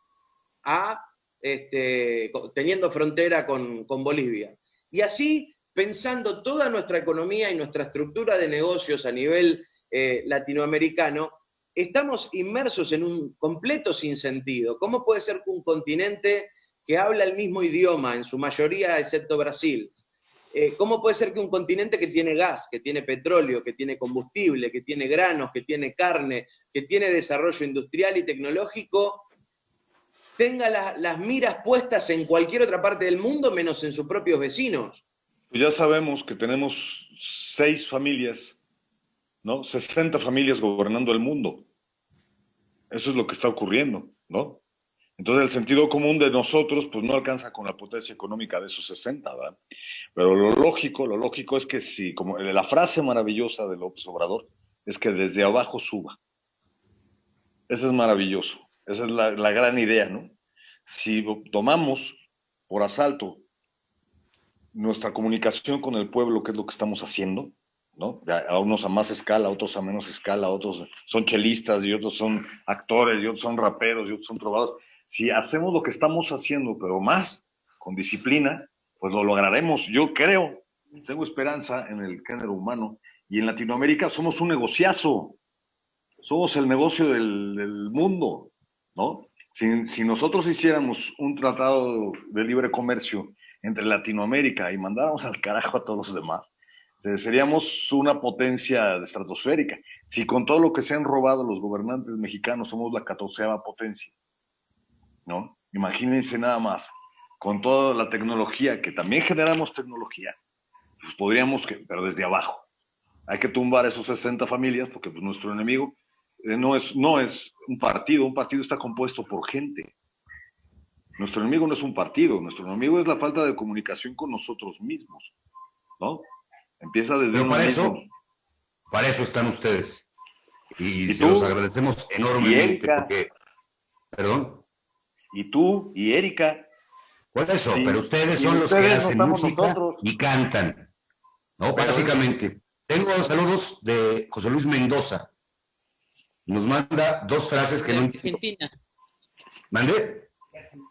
teniendo frontera con Bolivia? Y así, pensando toda nuestra economía y nuestra estructura de negocios a nivel latinoamericano, estamos inmersos en un completo sinsentido. ¿Cómo puede ser que un continente que habla el mismo idioma, en su mayoría, excepto Brasil, ¿cómo puede ser que un continente que tiene gas, que tiene petróleo, que tiene combustible, que tiene granos, que tiene carne, que tiene desarrollo industrial y tecnológico, tenga las miras puestas en cualquier otra parte del mundo menos en sus propios vecinos? Pues ya sabemos que tenemos 6 familias, ¿no? 60 familias gobernando el mundo. Eso es lo que está ocurriendo, ¿no? Entonces el sentido común de nosotros pues no alcanza con la potencia económica de esos 60, ¿verdad? Pero lo lógico es que si, como la frase maravillosa de López Obrador, es que desde abajo suba. Eso es maravilloso, esa es la gran idea, ¿no? Si tomamos por asalto nuestra comunicación con el pueblo, que es lo que estamos haciendo, ¿no? A unos a más escala, a otros a menos escala, a otros son chelistas y otros son actores y otros son raperos y otros son trovadores. Si hacemos lo que estamos haciendo, pero más, con disciplina, pues lo lograremos. Yo creo, tengo esperanza en el género humano, y en Latinoamérica somos un negociazo, somos el negocio del mundo, ¿no? Si nosotros hiciéramos un tratado de libre comercio entre Latinoamérica y mandáramos al carajo a todos los demás, seríamos una potencia estratosférica. Si con todo lo que se han robado los gobernantes mexicanos somos la 14ª potencia, ¿no? Imagínense nada más, con toda la tecnología, que también generamos tecnología, pues podríamos, pero desde abajo. Hay que tumbar esos 60 familias, porque pues, nuestro enemigo no es un partido está compuesto por gente. Nuestro enemigo no es un partido, nuestro enemigo es la falta de comunicación con nosotros mismos, ¿no? Empieza desde Pero uno mismo. para eso están ustedes. Y ¿Y se tú? los agradecemos Y enormemente Erika. porque, perdón, Y tú, y Erika. por eso, Sí. pero ustedes Y son los que ustedes no hacen estamos música nosotros. y cantan, ¿no? Pero Básicamente. Tengo saludos de José Luis Mendoza. Nos manda 2 frases que De no entiendo. Argentina. ¿Mande?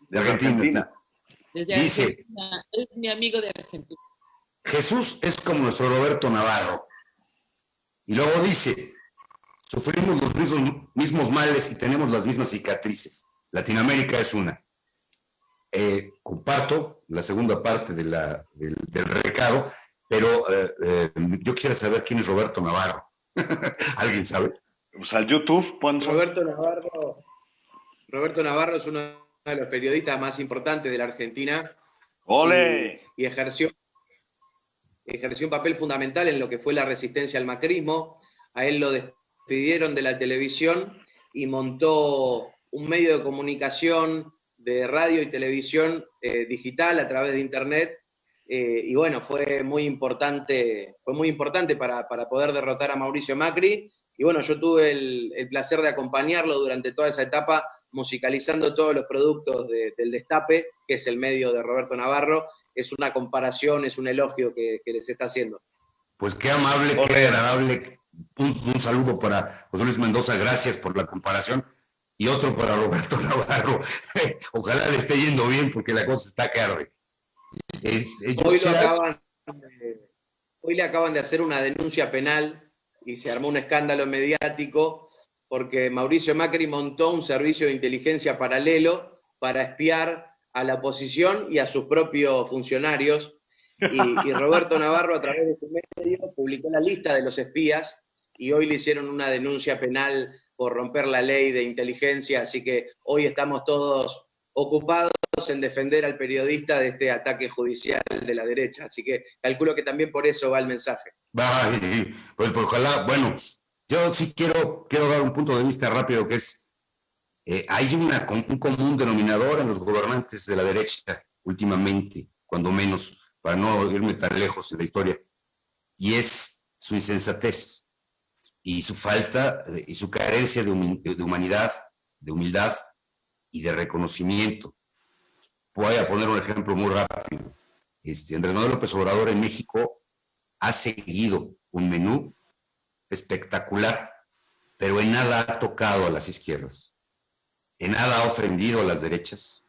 De Argentina. Sí. Desde Dice, Argentina. Es mi amigo de Argentina. Jesús es como nuestro Roberto Navarro. Y luego dice, sufrimos los mismos males y tenemos las mismas cicatrices. Latinoamérica es una. Comparto la segunda parte del recado, pero yo quisiera saber quién es Roberto Navarro. ¿Alguien sabe? Pues al YouTube, Ponzo. Roberto Navarro es uno de los periodistas más importantes de la Argentina. ¡Ole! Y ejerció un papel fundamental en lo que fue la resistencia al macrismo. A él lo despidieron de la televisión y montó un medio de comunicación de radio y televisión digital a través de internet. Y bueno, fue muy importante para poder derrotar a Mauricio Macri. Y bueno, yo tuve el placer de acompañarlo durante toda esa etapa, musicalizando todos los productos del Destape, que es el medio de Roberto Navarro. Es una comparación, es un elogio que les está haciendo. Pues qué amable, qué agradable. Un saludo para José Luis Mendoza, gracias por la comparación. Y otro para Roberto Navarro. Ojalá le esté yendo bien porque la cosa está que arde. Hoy le acaban de hacer una denuncia penal y se armó un escándalo mediático porque Mauricio Macri montó un servicio de inteligencia paralelo para espiar a la oposición y a sus propios funcionarios. Y Roberto Navarro, a través de su medio, publicó la lista de los espías y hoy le hicieron una denuncia penal por romper la ley de inteligencia, así que hoy estamos todos ocupados en defender al periodista de este ataque judicial de la derecha, así que calculo que también por eso va el mensaje. Pues ojalá, bueno, yo sí quiero dar un punto de vista rápido que es, hay un común denominador en los gobernantes de la derecha últimamente, cuando menos, para no irme tan lejos en la historia, y es su insensatez y su falta y su carencia de humanidad, de humildad y de reconocimiento. Voy a poner un ejemplo muy rápido. Andrés Manuel López Obrador en México ha seguido un menú espectacular, pero en nada ha tocado a las izquierdas, en nada ha ofendido a las derechas.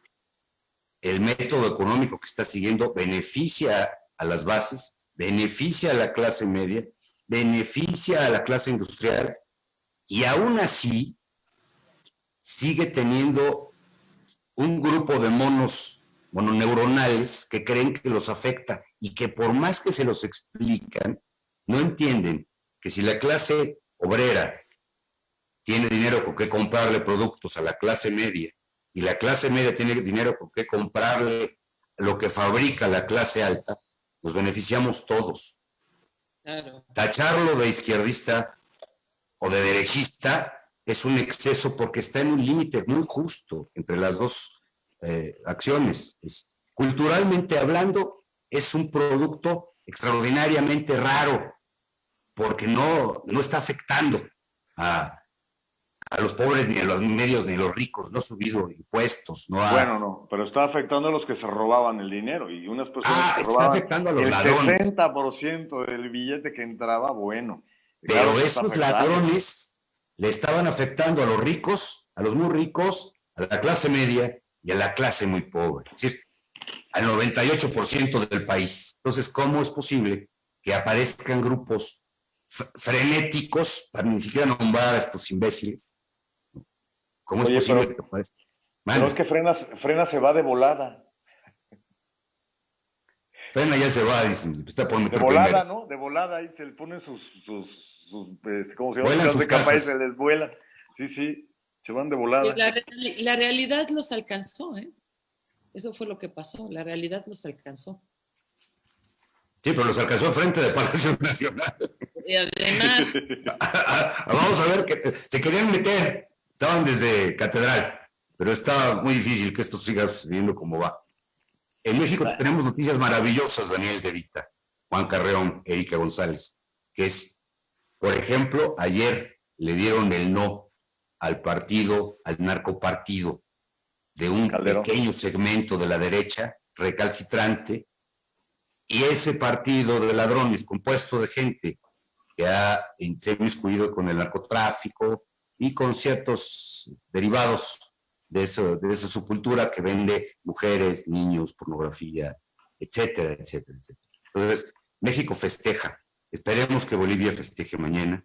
El método económico que está siguiendo beneficia a las bases, beneficia a la clase media, beneficia a la clase industrial, y aún así sigue teniendo un grupo de mononeuronales que creen que los afecta y que por más que se los explican, no entienden que si la clase obrera tiene dinero con qué comprarle productos a la clase media y la clase media tiene dinero con qué comprarle lo que fabrica la clase alta, nos beneficiamos todos. Claro. Tacharlo de izquierdista o de derechista es un exceso porque está en un límite muy justo entre las dos acciones. Culturalmente hablando, es un producto extraordinariamente raro porque no está afectando a los pobres, ni a los medios, ni a los ricos. No ha subido impuestos. Bueno, no, pero está afectando a los que se robaban el dinero y unas personas que está robaban afectando a los el ladrones. 60% del billete que entraba, bueno. Pero claro esos ladrones le estaban afectando a los ricos, a los muy ricos, a la clase media y a la clase muy pobre, es decir, al 98% del país. Entonces, ¿cómo es posible que aparezcan grupos frenéticos, para ni siquiera nombrar a estos imbéciles? ¿Cómo es posible que aparezcan? Pero es que Frena se va de volada. Frena ya se va, dicen, está por meter de volada, primero. ¿no? De volada, ahí se le ponen sus ¿cómo se llama? Vuelan sus de capa y casas. se les vuelan. Sí, se van de volada. La realidad los alcanzó, ¿eh? Eso fue lo que pasó, la realidad los alcanzó. Sí, pero los alcanzó frente del Palacio Nacional. Además, Vamos a ver que se querían meter, estaban desde Catedral, pero está muy difícil que esto siga sucediendo como va. En México tenemos noticias maravillosas, Daniel De Vita, Juan Carreón, Erika González, que es, por ejemplo, ayer le dieron el no al partido, al narcopartido de un Calderón. pequeño segmento de la derecha recalcitrante, y ese partido de ladrones compuesto de gente que se ha inmiscuido con el narcotráfico y con ciertos derivados de esa subcultura que vende mujeres, niños, pornografía, etcétera, etcétera, etcétera. Entonces, México festeja. Esperemos que Bolivia festeje mañana.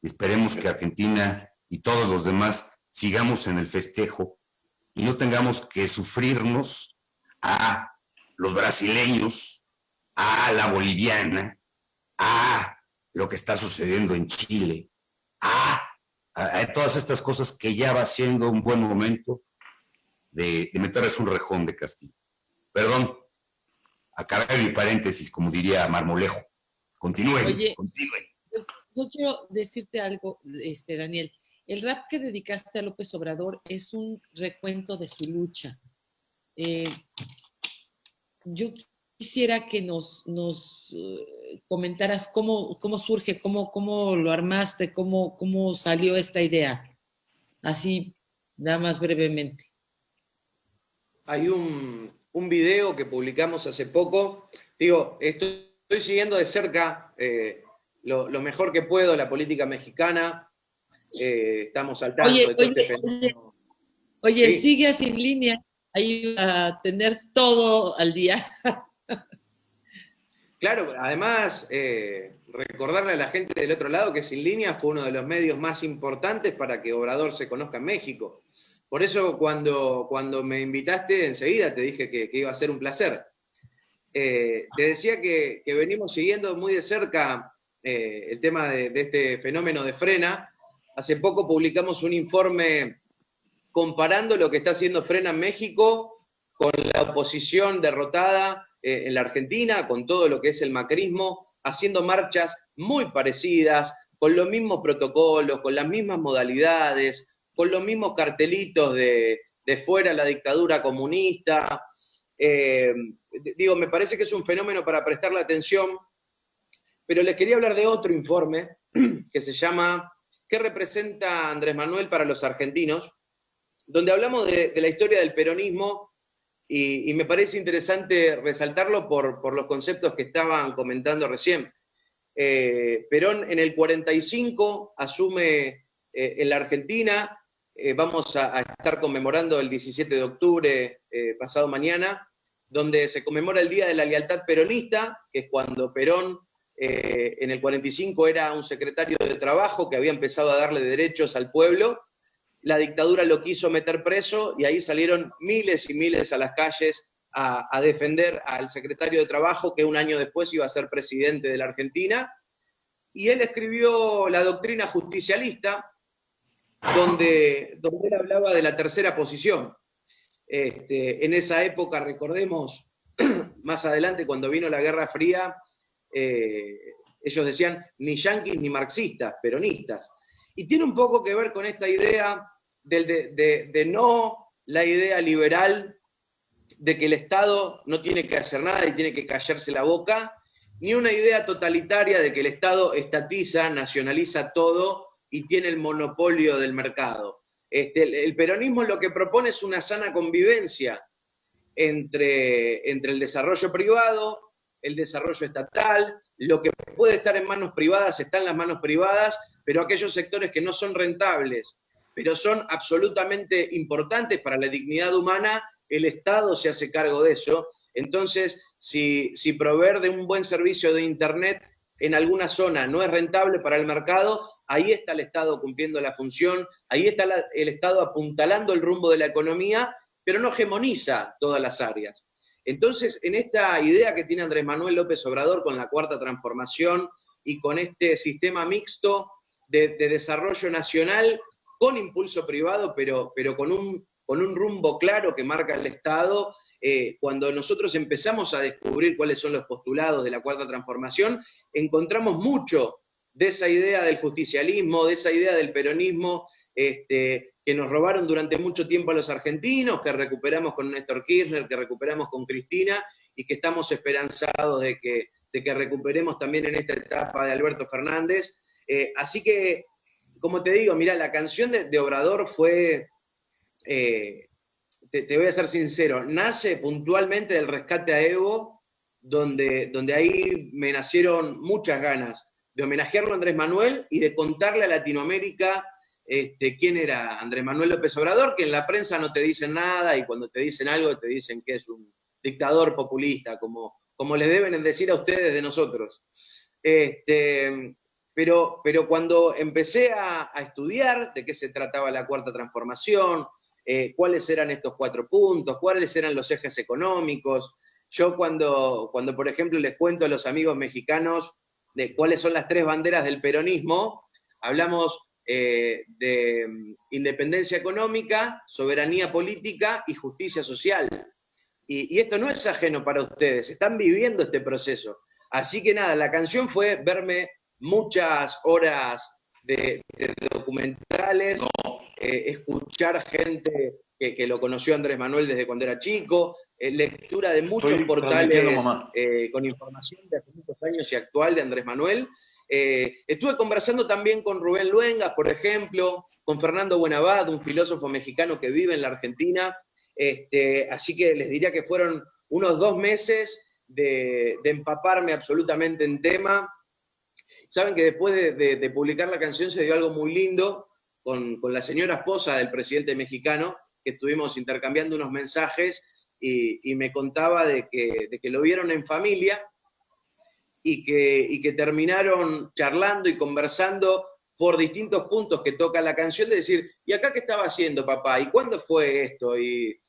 Esperemos que Argentina y todos los demás sigamos en el festejo y no tengamos que sufrirnos a los brasileños, a la boliviana, a lo que está sucediendo en Chile, a todas estas cosas que ya va siendo un buen momento de meterles un rejón de castigo. Perdón, acabé mi paréntesis, como diría Marmolejo. Continúen, oye, continúen. yo quiero decirte algo, Daniel. El rap que dedicaste a López Obrador es un recuento de su lucha. Yo quisiera que nos comentaras cómo surge, cómo lo armaste, cómo salió esta idea. Así, nada más brevemente. Hay un video que publicamos hace poco. Digo, estoy siguiendo de cerca lo mejor que puedo la política mexicana. Estamos al tanto de todo este fenómeno. Oye, Sí. sigue Sin Línea, ahí a tener todo al día. Claro, además, recordarle a la gente del otro lado que Sin Línea fue uno de los medios más importantes para que Obrador se conozca en México. Por eso cuando me invitaste, enseguida te dije que iba a ser un placer. Te decía que venimos siguiendo muy de cerca el tema de este fenómeno de Frena. Hace poco publicamos un informe comparando lo que está haciendo Frena en México con la oposición derrotada en la Argentina, con todo lo que es el macrismo, haciendo marchas muy parecidas, con los mismos protocolos, con las mismas modalidades, con los mismos cartelitos de fuera la dictadura comunista. Digo, me parece que es un fenómeno para prestarle atención, pero les quería hablar de otro informe que se llama ¿Qué representa Andrés Manuel para los argentinos?, donde hablamos de la historia del peronismo y me parece interesante resaltarlo por los conceptos que estaban comentando recién. Perón en el 45 asume en la Argentina, vamos a estar conmemorando el 17 de octubre pasado mañana, donde se conmemora el Día de la Lealtad Peronista, que es cuando Perón en el 45 era un secretario de Trabajo que había empezado a darle derechos al pueblo. La dictadura lo quiso meter preso y ahí salieron miles y miles a las calles a defender al secretario de Trabajo, que un año después iba a ser presidente de la Argentina. Y él escribió la doctrina justicialista, donde él hablaba de la tercera posición. En esa época, recordemos, más adelante, cuando vino la Guerra Fría, ellos decían ni yanquis ni marxistas, peronistas. Y tiene un poco que ver con esta idea de no la idea liberal de que el Estado no tiene que hacer nada y tiene que callarse la boca, ni una idea totalitaria de que el Estado estatiza, nacionaliza todo y tiene el monopolio del mercado. El peronismo lo que propone es una sana convivencia entre el desarrollo privado, el desarrollo estatal, lo que puede estar en manos privadas está en las manos privadas, pero aquellos sectores que no son rentables, pero son absolutamente importantes para la dignidad humana, el Estado se hace cargo de eso. Entonces, si proveer de un buen servicio de Internet en alguna zona no es rentable para el mercado, ahí está el Estado cumpliendo la función, ahí está el Estado apuntalando el rumbo de la economía, pero no hegemoniza todas las áreas. Entonces, en esta idea que tiene Andrés Manuel López Obrador con la Cuarta Transformación y con este sistema mixto de desarrollo nacional con impulso privado, pero con un rumbo claro que marca el Estado, cuando nosotros empezamos a descubrir cuáles son los postulados de la Cuarta Transformación, encontramos mucho de esa idea del justicialismo, de esa idea del peronismo, que nos robaron durante mucho tiempo a los argentinos, que recuperamos con Néstor Kirchner, que recuperamos con Cristina, y que estamos esperanzados de que recuperemos también en esta etapa de Alberto Fernández. Así que, como te digo, mira, la canción de Obrador fue, te voy a ser sincero, nace puntualmente del rescate a Evo, donde ahí me nacieron muchas ganas de homenajearlo a Andrés Manuel y de contarle a Latinoamérica quién era Andrés Manuel López Obrador, que en la prensa no te dicen nada y cuando te dicen algo te dicen que es un dictador populista, como le deben decir a ustedes de nosotros. Pero cuando empecé a estudiar de qué se trataba la Cuarta Transformación, cuáles eran estos 4 puntos, cuáles eran los ejes económicos, yo cuando por ejemplo les cuento a los amigos mexicanos de cuáles son las 3 banderas del peronismo, hablamos de independencia económica, soberanía política y justicia social. Y esto no es ajeno para ustedes, están viviendo este proceso. Así que nada, la canción fue verme muchas horas de documentales, escuchar gente que lo conoció a Andrés Manuel desde cuando era chico, lectura de muchos portales con información de hace muchos años y actual de Andrés Manuel. Estuve conversando también con Rubén Luengas, por ejemplo, con Fernando Buenabad, un filósofo mexicano que vive en la Argentina. Así que les diría que fueron unos 2 meses de empaparme absolutamente en tema. Saben que después de publicar la canción se dio algo muy lindo con la señora esposa del presidente mexicano, que estuvimos intercambiando unos mensajes y me contaba de que lo vieron en familia y que terminaron charlando y conversando por distintos puntos que toca la canción, de decir, ¿y acá qué estaba haciendo, papá? ¿Y cuándo fue esto? Y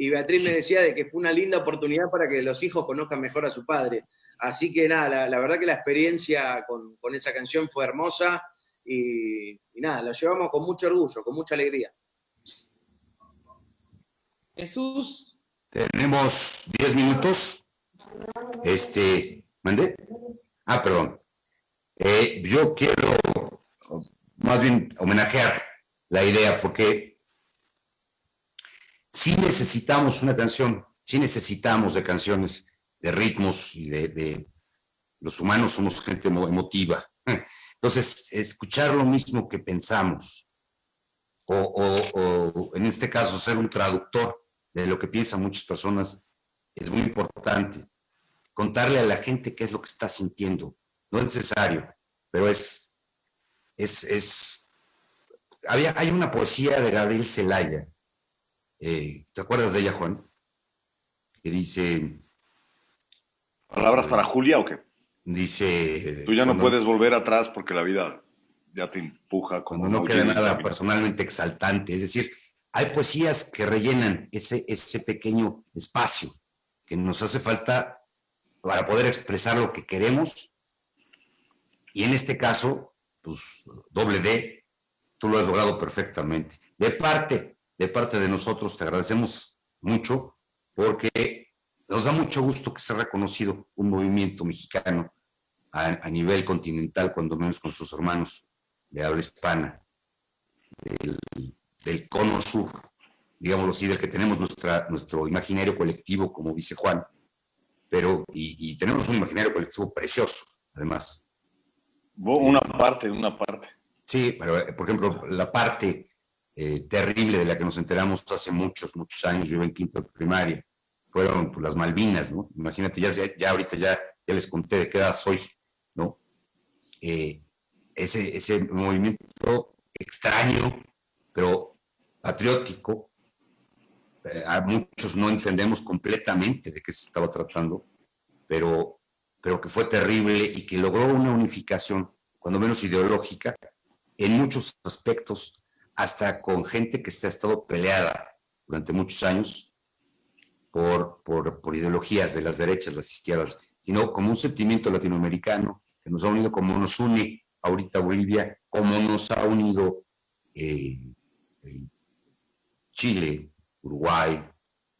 Beatriz me decía de que fue una linda oportunidad para que los hijos conozcan mejor a su padre. Así que nada, la verdad que la experiencia con esa canción fue hermosa y nada, la llevamos con mucho orgullo, con mucha alegría. Jesús. Tenemos 10 minutos. ¿Mandé? Perdón. Yo quiero más bien homenajear la idea, porque sí necesitamos una canción, sí necesitamos de canciones, de ritmos y de los humanos somos gente emotiva. Entonces, escuchar lo mismo que pensamos, o en este caso ser un traductor de lo que piensan muchas personas, es muy importante. Contarle a la gente qué es lo que está sintiendo. No es necesario, pero hay una poesía de Gabriel Celaya. ¿Te acuerdas de ella, Juan? Que dice... ¿Palabras para Julia o qué? Dice... Tú ya no puedes volver atrás porque la vida ya te empuja. Cuando no queda nada personalmente exaltante. Es decir, hay poesías que rellenan ese pequeño espacio que nos hace falta para poder expresar lo que queremos. Y en este caso, pues, doble D, tú lo has logrado perfectamente. De parte de nosotros te agradecemos mucho porque nos da mucho gusto que sea reconocido un movimiento mexicano a nivel continental, cuando menos con sus hermanos de habla hispana, del cono sur, digámoslo así, del que tenemos nuestro imaginario colectivo, como dice Juan, pero y tenemos un imaginario colectivo precioso, además. Una parte. Sí, pero por ejemplo, la parte terrible de la que nos enteramos hace muchos años, yo iba en quinto de primaria, fueron pues, las Malvinas, ¿no? Imagínate, ya ahorita ya les conté de qué edad soy, ¿no? Ese movimiento extraño, pero patriótico, a muchos no entendemos completamente de qué se estaba tratando, pero que fue terrible y que logró una unificación, cuando menos ideológica, en muchos aspectos, hasta con gente que ha estado peleada durante muchos años por ideologías de las derechas, las izquierdas, sino como un sentimiento latinoamericano que nos ha unido, como nos une ahorita Bolivia, como nos ha unido Chile, Uruguay,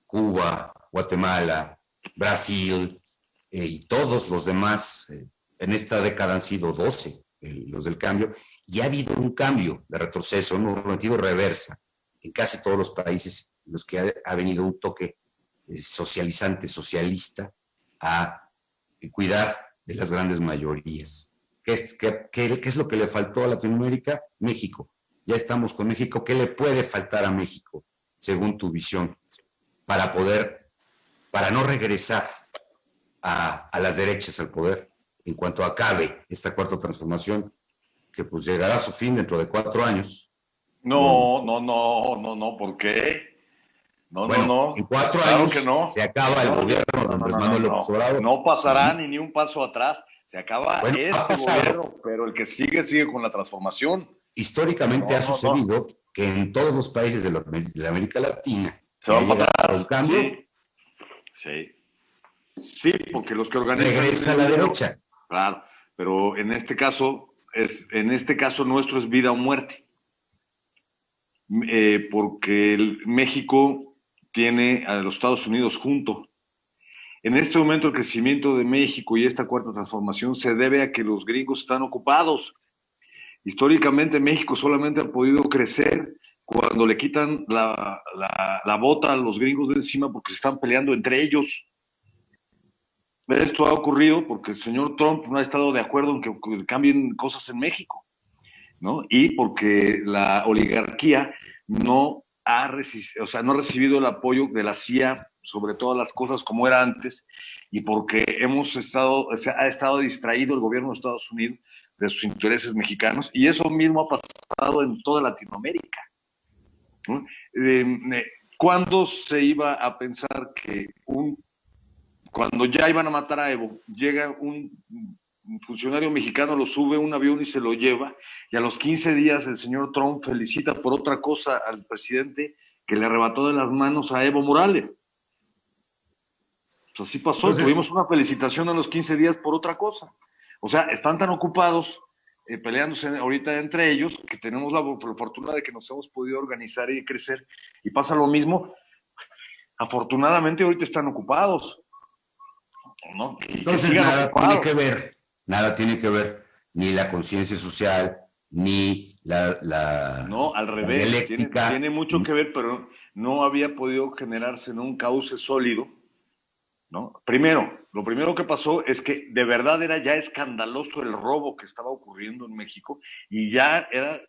Cuba, Guatemala, Brasil y todos los demás. En esta década han sido 12 los del cambio, y ha habido un cambio de retroceso, un sentido reversa, en casi todos los países en los que ha venido un toque socializante, socialista, a cuidar de las grandes mayorías. ¿Qué es lo que le faltó a Latinoamérica? México. Ya estamos con México. ¿Qué le puede faltar a México, según tu visión, para no regresar a las derechas al poder en cuanto acabe esta cuarta transformación, que pues llegará a su fin dentro de 4 años? No, ¿por qué? No. En 4 Claro años que no. se acaba el gobierno de Andrés Manuel López Obrador. No pasará Sí. ni un paso atrás. Se acaba Bueno, este gobierno, pero el que sigue con la transformación. Históricamente ha sucedido que en todos los países de la América Latina se van para atrás. Un cambio, sí, porque los que organizan regresa a la derecha. Claro, pero en este caso nuestro es vida o muerte. Porque México tiene a los Estados Unidos junto. En este momento el crecimiento de México y esta cuarta transformación se debe a que los gringos están ocupados. Históricamente México solamente ha podido crecer cuando le quitan la bota a los gringos de encima porque se están peleando entre ellos. Esto ha ocurrido porque el señor Trump no ha estado de acuerdo en que cambien cosas en México, ¿no? Y porque la oligarquía no ha recibido el apoyo de la CIA sobre todas las cosas como era antes, y porque ha estado distraído el gobierno de Estados Unidos de sus intereses mexicanos, y eso mismo ha pasado en toda Latinoamérica, ¿no? ¿Cuándo se iba a pensar que cuando ya iban a matar a Evo, llega un funcionario mexicano, lo sube a un avión y se lo lleva, y a los 15 días el señor Trump felicita por otra cosa al presidente que le arrebató de las manos a Evo Morales? Pues así pasó. Entonces, tuvimos una felicitación a los 15 días por otra cosa. O sea, están tan ocupados peleándose ahorita entre ellos que tenemos la fortuna de que nos hemos podido organizar y crecer, y pasa lo mismo. Afortunadamente ahorita están ocupados, ¿no? Entonces nada tiene que ver, ni la conciencia social, ni no, al revés, dialéctica. Tiene mucho que ver, pero no había podido generarse en un cauce sólido, ¿no? Lo primero que pasó es que de verdad era ya escandaloso el robo que estaba ocurriendo en México, y ya era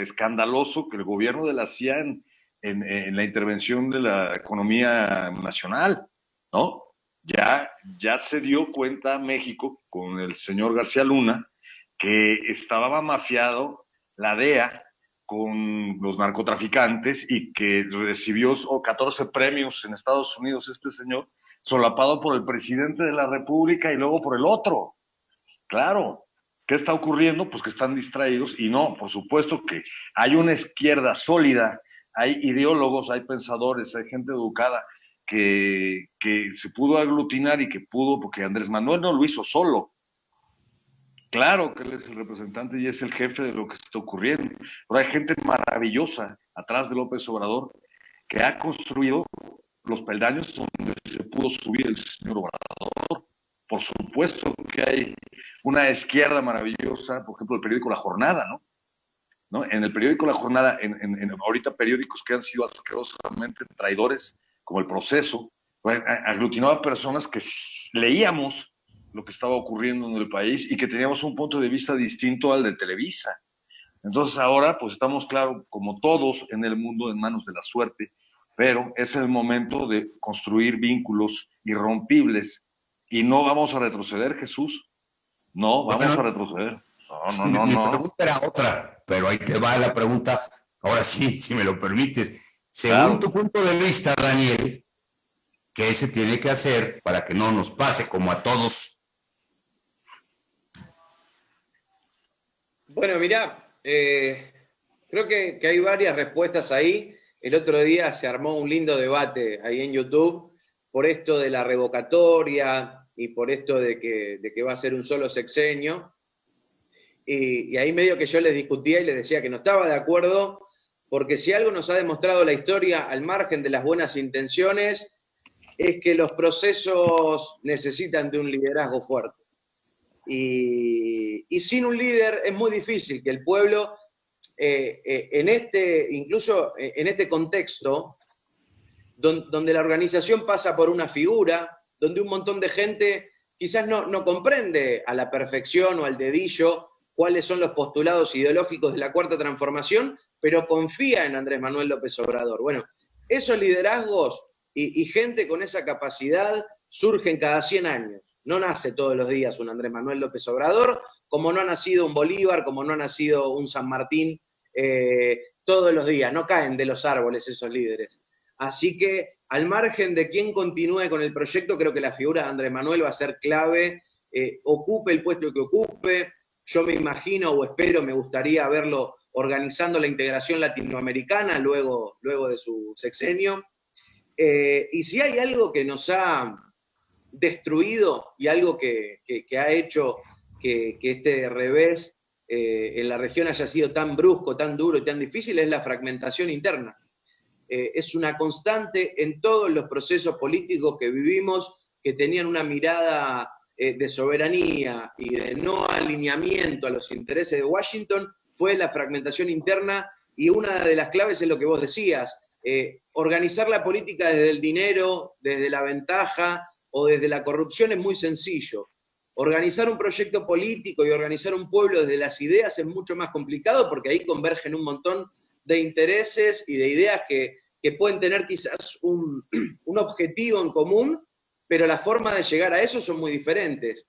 escandaloso que el gobierno de la CIA en la intervención de la economía nacional, ¿no? Ya se dio cuenta México con el señor García Luna que estaba mafiado la DEA con los narcotraficantes, y que recibió 14 premios en Estados Unidos este señor, solapado por el presidente de la República y luego por el otro. Claro, ¿qué está ocurriendo? Pues que están distraídos, y no, por supuesto que hay una izquierda sólida, hay ideólogos, hay pensadores, hay gente educada que se pudo aglutinar y que pudo, porque Andrés Manuel no lo hizo solo. Claro que él es el representante y es el jefe de lo que está ocurriendo, pero hay gente maravillosa atrás de López Obrador que ha construido los peldaños donde se pudo subir el señor Obrador. Por supuesto que hay una izquierda maravillosa, por ejemplo, el periódico La Jornada, ¿no? En el periódico La Jornada, ahorita periódicos que han sido asquerosamente traidores, como El Proceso, aglutinó a personas que leíamos lo que estaba ocurriendo en el país y que teníamos un punto de vista distinto al de Televisa. Entonces ahora pues estamos, claro, como todos en el mundo, en manos de la suerte, pero es el momento de construir vínculos irrompibles, y no vamos a retroceder, Jesús. No vamos a retroceder. No. Mi pregunta era otra, pero ahí te va la pregunta, ahora sí, si me lo permites. Según tu punto de vista, Daniel, ¿qué se tiene que hacer para que no nos pase como a todos? Bueno, mirá, creo que hay varias respuestas ahí. El otro día se armó un lindo debate ahí en YouTube por esto de la revocatoria y por esto de que va a ser un solo sexenio. Y ahí medio que yo les discutía y les decía que no estaba de acuerdo, porque si algo nos ha demostrado la historia, al margen de las buenas intenciones, es que los procesos necesitan de un liderazgo fuerte. y sin un líder es muy difícil que el pueblo, incluso en este contexto, donde la organización pasa por una figura, donde un montón de gente quizás no comprende a la perfección o al dedillo cuáles son los postulados ideológicos de la Cuarta Transformación, pero confía en Andrés Manuel López Obrador. Bueno, esos liderazgos y gente con esa capacidad surgen cada 100 años. No nace todos los días un Andrés Manuel López Obrador, como no ha nacido un Bolívar, como no ha nacido un San Martín, todos los días. No caen de los árboles esos líderes. Así que, al margen de quién continúe con el proyecto, creo que la figura de Andrés Manuel va a ser clave, ocupe el puesto que ocupe. Yo me imagino o espero, me gustaría verlo organizando la integración latinoamericana luego de su sexenio. Y si hay algo que nos ha destruido y algo que ha hecho que este revés en la región haya sido tan brusco, tan duro y tan difícil, es la fragmentación interna. Es una constante en todos los procesos políticos que vivimos, que tenían una mirada de soberanía y de no alineamiento a los intereses de Washington, fue la fragmentación interna, y una de las claves es lo que vos decías, organizar la política desde el dinero, desde la ventaja o desde la corrupción es muy sencillo. Organizar un proyecto político y organizar un pueblo desde las ideas es mucho más complicado, porque ahí convergen un montón de intereses y de ideas que pueden tener quizás un objetivo en común, pero la forma de llegar a eso son muy diferentes.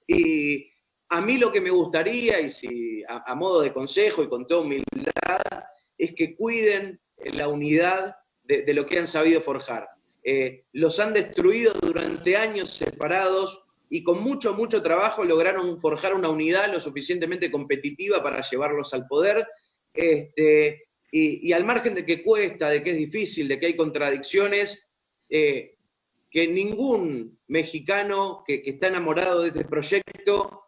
Y a mí lo que me gustaría, y si a modo de consejo y con toda humildad, es que cuiden la unidad de lo que han sabido forjar. Los han destruido durante años separados y con mucho, mucho trabajo lograron forjar una unidad lo suficientemente competitiva para llevarlos al poder. Y al margen de que cuesta, de que es difícil, de que hay contradicciones, que ningún mexicano que está enamorado de este proyecto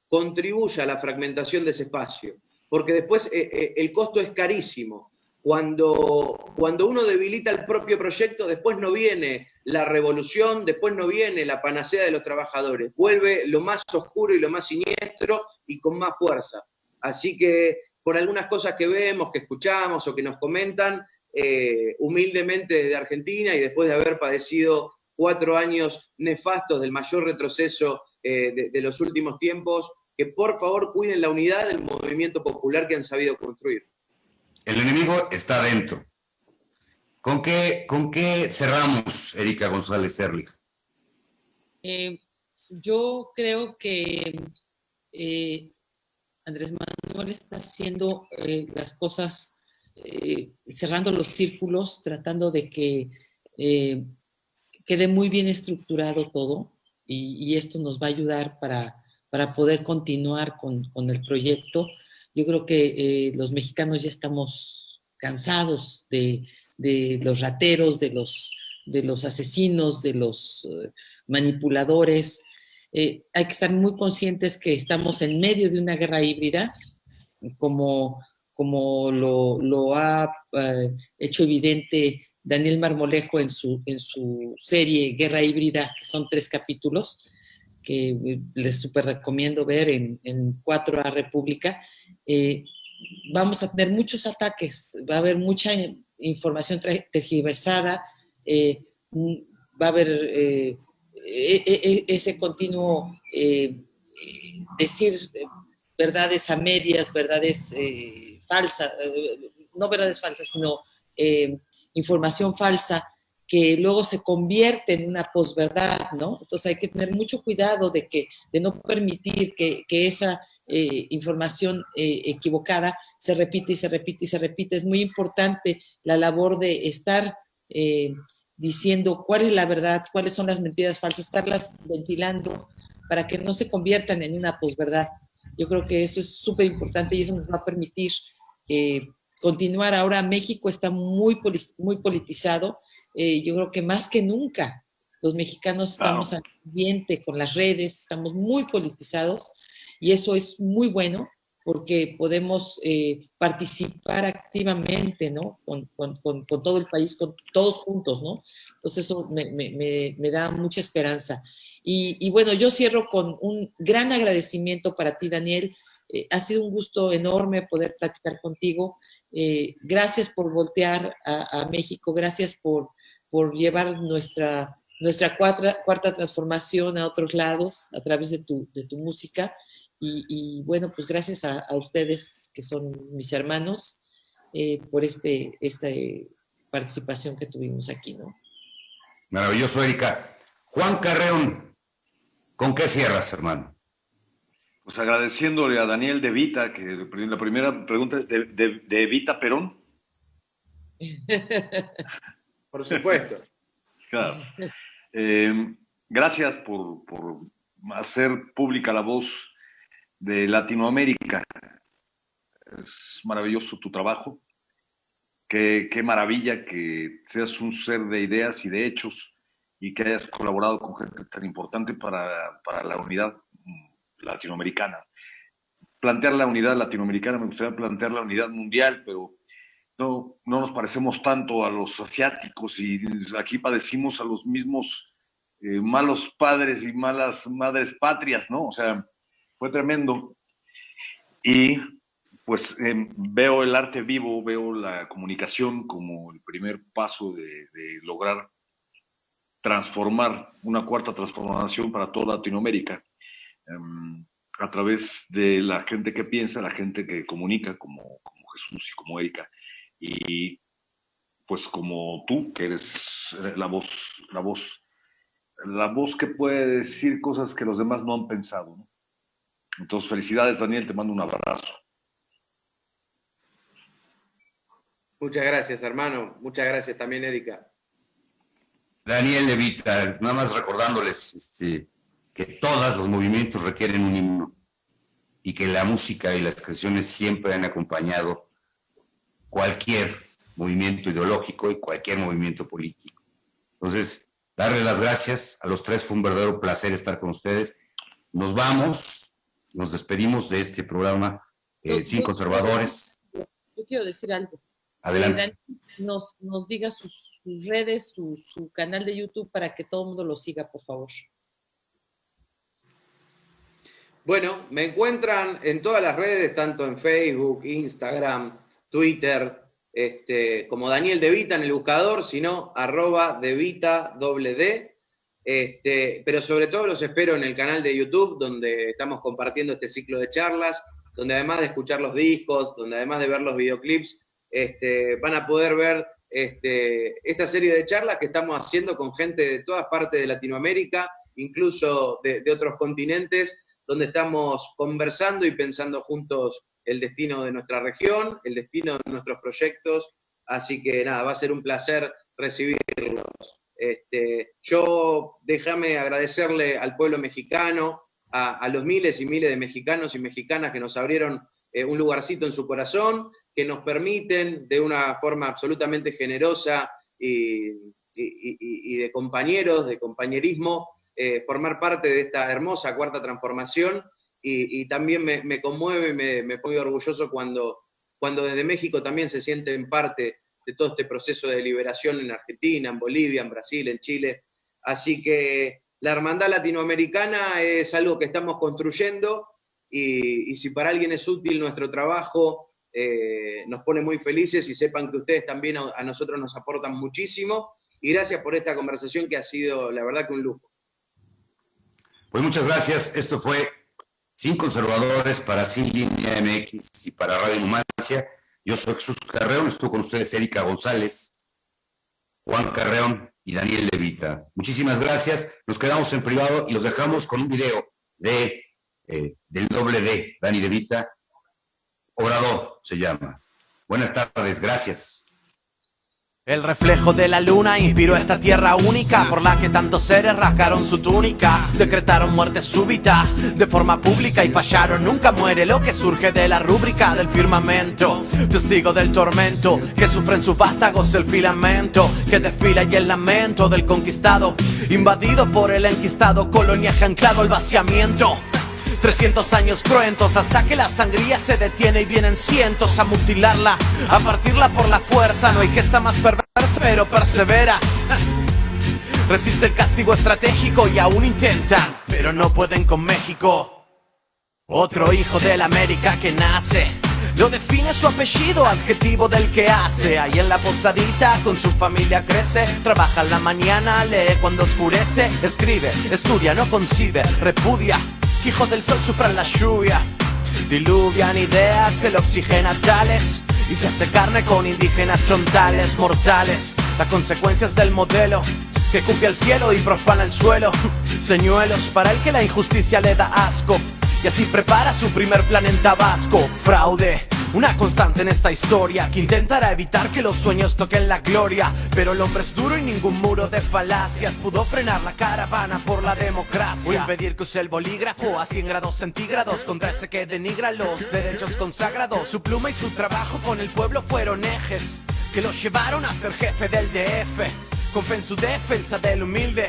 contribuya a la fragmentación de ese espacio, porque después el costo es carísimo. Cuando uno debilita el propio proyecto, después no viene la revolución, después no viene la panacea de los trabajadores, vuelve lo más oscuro y lo más siniestro y con más fuerza. Así que por algunas cosas que vemos, que escuchamos o que nos comentan, humildemente desde Argentina y después de haber padecido 4 años nefastos del mayor retroceso de los últimos tiempos, que por favor cuiden la unidad del movimiento popular que han sabido construir. El enemigo está adentro. ¿Con qué cerramos, Erika González Ehrlich? Yo creo que Andrés Manuel está haciendo las cosas, cerrando los círculos, tratando de que quede muy bien estructurado todo, y esto nos va a ayudar para poder continuar con el proyecto. Yo creo que los mexicanos ya estamos cansados de los rateros, de los asesinos, de los manipuladores. Hay que estar muy conscientes que estamos en medio de una guerra híbrida, como lo ha hecho evidente Daniel Marmolejo en su serie Guerra Híbrida, que son 3 capítulos, que les súper recomiendo ver en 4A República. Vamos a tener muchos ataques, va a haber mucha información tergiversada, va a haber ese continuo decir verdades a medias, verdades falsas, no verdades falsas, sino información falsa, que luego se convierte en una posverdad, ¿no? Entonces hay que tener mucho cuidado de no permitir que esa información equivocada se repite y se repite y se repite. Es muy importante la labor de estar diciendo cuál es la verdad, cuáles son las mentiras falsas, estarlas ventilando para que no se conviertan en una posverdad. Yo creo que eso es súper importante y eso nos va a permitir continuar. Ahora México está muy politizado. Yo creo que más que nunca los mexicanos estamos al ambiente con las redes, estamos muy politizados, y eso es muy bueno porque podemos participar activamente, ¿no? Con todo el país, con todos juntos, ¿no? Entonces eso me da mucha esperanza. Y bueno, yo cierro con un gran agradecimiento para ti, Daniel. Ha sido un gusto enorme poder platicar contigo. Gracias por voltear a México, gracias por llevar nuestra cuarta transformación a otros lados a través de tu música. Y bueno, pues gracias a ustedes, que son mis hermanos, por esta participación que tuvimos aquí, ¿no? Maravilloso, Erika. Juan Carreón, ¿con qué cierras, hermano? Pues agradeciéndole a Daniel De Vita, que la primera pregunta es ¿de Vita Perón? Por supuesto. Claro. Gracias por hacer pública la voz de Latinoamérica. Es maravilloso tu trabajo. Qué maravilla que seas un ser de ideas y de hechos y que hayas colaborado con gente tan importante para la unidad latinoamericana. Plantear la unidad latinoamericana, me gustaría plantear la unidad mundial, pero no nos parecemos tanto a los asiáticos y aquí padecimos a los mismos malos padres y malas madres patrias, ¿no? O sea, fue tremendo. Y pues veo el arte vivo, veo la comunicación como el primer paso de lograr transformar una cuarta transformación para toda Latinoamérica, a través de la gente que piensa, la gente que comunica, como Jesús y como Erika, y pues como tú, que eres la voz que puede decir cosas que los demás no han pensado, ¿no? Entonces, felicidades, Daniel, te mando un abrazo. Muchas gracias, hermano. Muchas gracias también, Erika. Daniel De Vita, nada más recordándoles que todos los movimientos requieren un himno y que la música y las canciones siempre han acompañado cualquier movimiento ideológico y cualquier movimiento político. Entonces, darles las gracias a los tres, fue un verdadero placer estar con ustedes. Nos vamos, nos despedimos de este programa Sin Conservadores. Yo quiero decir algo. Adelante. Nos diga sus redes, su canal de YouTube para que todo el mundo lo siga, por favor. Bueno, me encuentran en todas las redes, tanto en Facebook, Instagram, Twitter, como Daniel De Vita en el buscador, sino @devita_d. Pero sobre todo los espero en el canal de YouTube, donde estamos compartiendo este ciclo de charlas, donde además de escuchar los discos, donde además de ver los videoclips, van a poder ver esta serie de charlas que estamos haciendo con gente de todas partes de Latinoamérica, incluso de otros continentes, donde estamos conversando y pensando juntos el destino de nuestra región, el destino de nuestros proyectos. Así que nada, va a ser un placer recibirlos. Yo déjame agradecerle al pueblo mexicano, a los miles y miles de mexicanos y mexicanas que nos abrieron un lugarcito en su corazón, que nos permiten de una forma absolutamente generosa y de compañeros, de compañerismo, formar parte de esta hermosa cuarta transformación, y también me conmueve, me pone orgulloso cuando desde México también se sienten parte de todo este proceso de liberación en Argentina, en Bolivia, en Brasil, en Chile. Así que la hermandad latinoamericana es algo que estamos construyendo, y si para alguien es útil nuestro trabajo, nos pone muy felices, y sepan que ustedes también a nosotros nos aportan muchísimo, y gracias por esta conversación que ha sido, la verdad, que un lujo. Pues muchas gracias. Esto fue Sin Conservadores para Sin Línea MX y para Radio Numancia. Yo soy Jesús Carreón, estuve con ustedes Erika González, Juan Carreón y Daniel De Vita. Muchísimas gracias. Nos quedamos en privado y los dejamos con un video del doble D, Dani De Vita. Obrador se llama. Buenas tardes, gracias. El reflejo de la luna inspiró esta tierra única, por la que tantos seres rasgaron su túnica, decretaron muerte súbita de forma pública y fallaron. Nunca muere lo que surge de la rúbrica del firmamento, testigo del tormento que sufre en sus vástagos el filamento que desfila, y el lamento del conquistado invadido por el enquistado, coloniaje anclado al vaciamiento. 300 años cruentos hasta que la sangría se detiene y vienen cientos a mutilarla, a partirla por la fuerza. No hay gesta más perversa, pero persevera. Resiste el castigo estratégico y aún intentan, pero no pueden con México. Otro hijo de la América que nace, lo define su apellido, adjetivo del que hace. Ahí en la posadita con su familia crece, trabaja en la mañana, lee cuando oscurece, escribe, estudia, no concibe, repudia. Hijo del sol sufran la lluvia, diluvian ideas, se le oxigena tales y se hace carne con indígenas chontales mortales. Las consecuencias del modelo que cupia el cielo y profana el suelo, señuelos para el que la injusticia le da asco, y así prepara su primer plan en Tabasco. Fraude, una constante en esta historia que intentará evitar que los sueños toquen la gloria. Pero el hombre es duro y ningún muro de falacias pudo frenar la caravana por la democracia, o impedir que use el bolígrafo a 100 grados centígrados contra ese que denigra los derechos consagrados. Su pluma y su trabajo con el pueblo fueron ejes que lo llevaron a ser jefe del DF. Con fe en su defensa del humilde,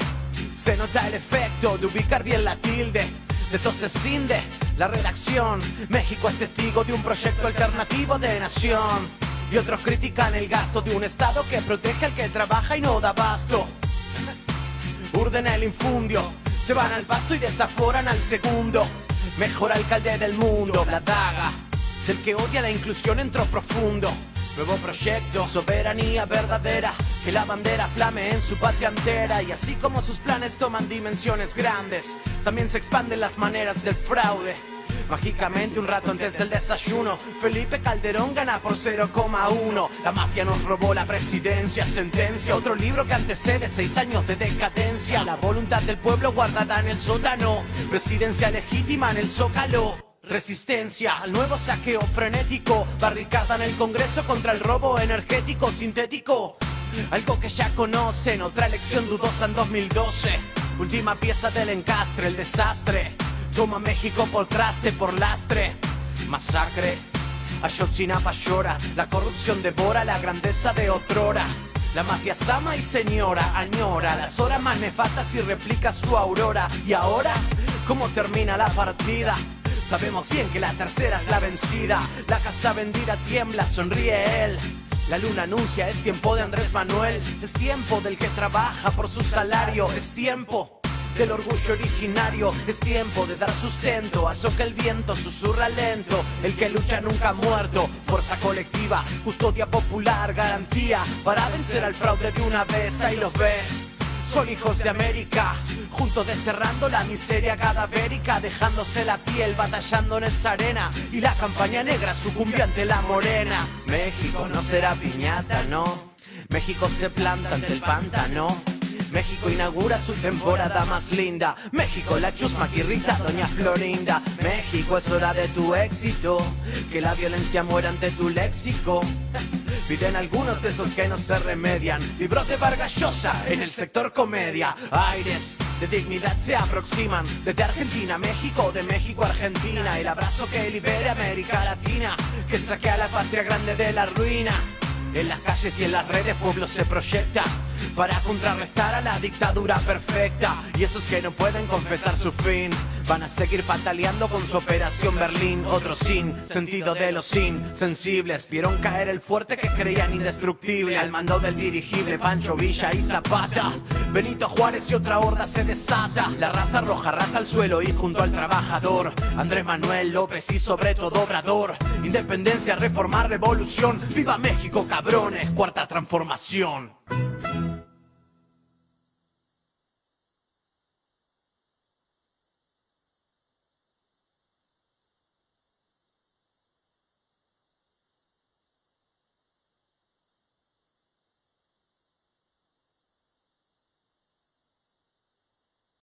se nota el efecto de ubicar bien la tilde. De todo se cinde la redacción. México es testigo de un proyecto alternativo de nación, y otros critican el gasto de un estado que protege al que trabaja y no da abasto. Urden el infundio, se van al pasto y desaforan al segundo mejor alcalde del mundo. La daga del que odia la inclusión entró profundo. Nuevo proyecto, soberanía verdadera, que la bandera flame en su patria entera. Y así como sus planes toman dimensiones grandes, también se expanden las maneras del fraude. Mágicamente un rato antes del desayuno, Felipe Calderón gana por 0,1. La mafia nos robó la presidencia, sentencia otro libro que antecede 6 años de decadencia. La voluntad del pueblo guardada en el sótano, presidencia legítima en el zócalo. Resistencia al nuevo saqueo frenético, barricada en el Congreso contra el robo energético sintético. Algo que ya conocen, otra elección dudosa en 2012. Última pieza del encastre, el desastre. Toma México por traste, por lastre. Masacre, Ayotzinapa llora, la corrupción devora la grandeza de otrora. La mafia sama y señora, añora las horas más nefastas y replica su aurora. Y ahora, ¿cómo termina la partida? Sabemos bien que la tercera es la vencida. La casta vendida tiembla, sonríe él. La luna anuncia, es tiempo de Andrés Manuel. Es tiempo del que trabaja por su salario. Es tiempo del orgullo originario. Es tiempo de dar sustento a eso que el viento susurra lento. El que lucha nunca ha muerto. Fuerza colectiva, custodia popular, garantía para vencer al fraude de una vez. Ahí los ves. Son hijos de América, juntos desterrando la miseria cadavérica, dejándose la piel, batallando en esa arena. Y la campaña negra sucumbe ante la morena. México no será piñata, no. México se planta ante el pantano. México inaugura su temporada más linda. México, la chusma que irrita a doña Florinda. México, es hora de tu éxito, que la violencia muera ante tu léxico. Piden algunos de esos que no se remedian. Libros de Vargas Llosa en el sector comedia. Aires de dignidad se aproximan desde Argentina a México, de México a Argentina. El abrazo que libere a América Latina, que saque a la patria grande de la ruina. En las calles y en las redes pueblo se proyecta para contrarrestar a la dictadura perfecta. Y esos que no pueden confesar su fin van a seguir pataleando con su operación Berlín. Otros sin sentido de los insensibles vieron caer el fuerte que creían indestructible. Al mando del dirigible Pancho Villa y Zapata, Benito Juárez y otra horda se desata. La raza roja arrasa al suelo y junto al trabajador Andrés Manuel López y sobre todo Obrador. Independencia, reformar, revolución. ¡Viva México, cabrones! Cuarta transformación.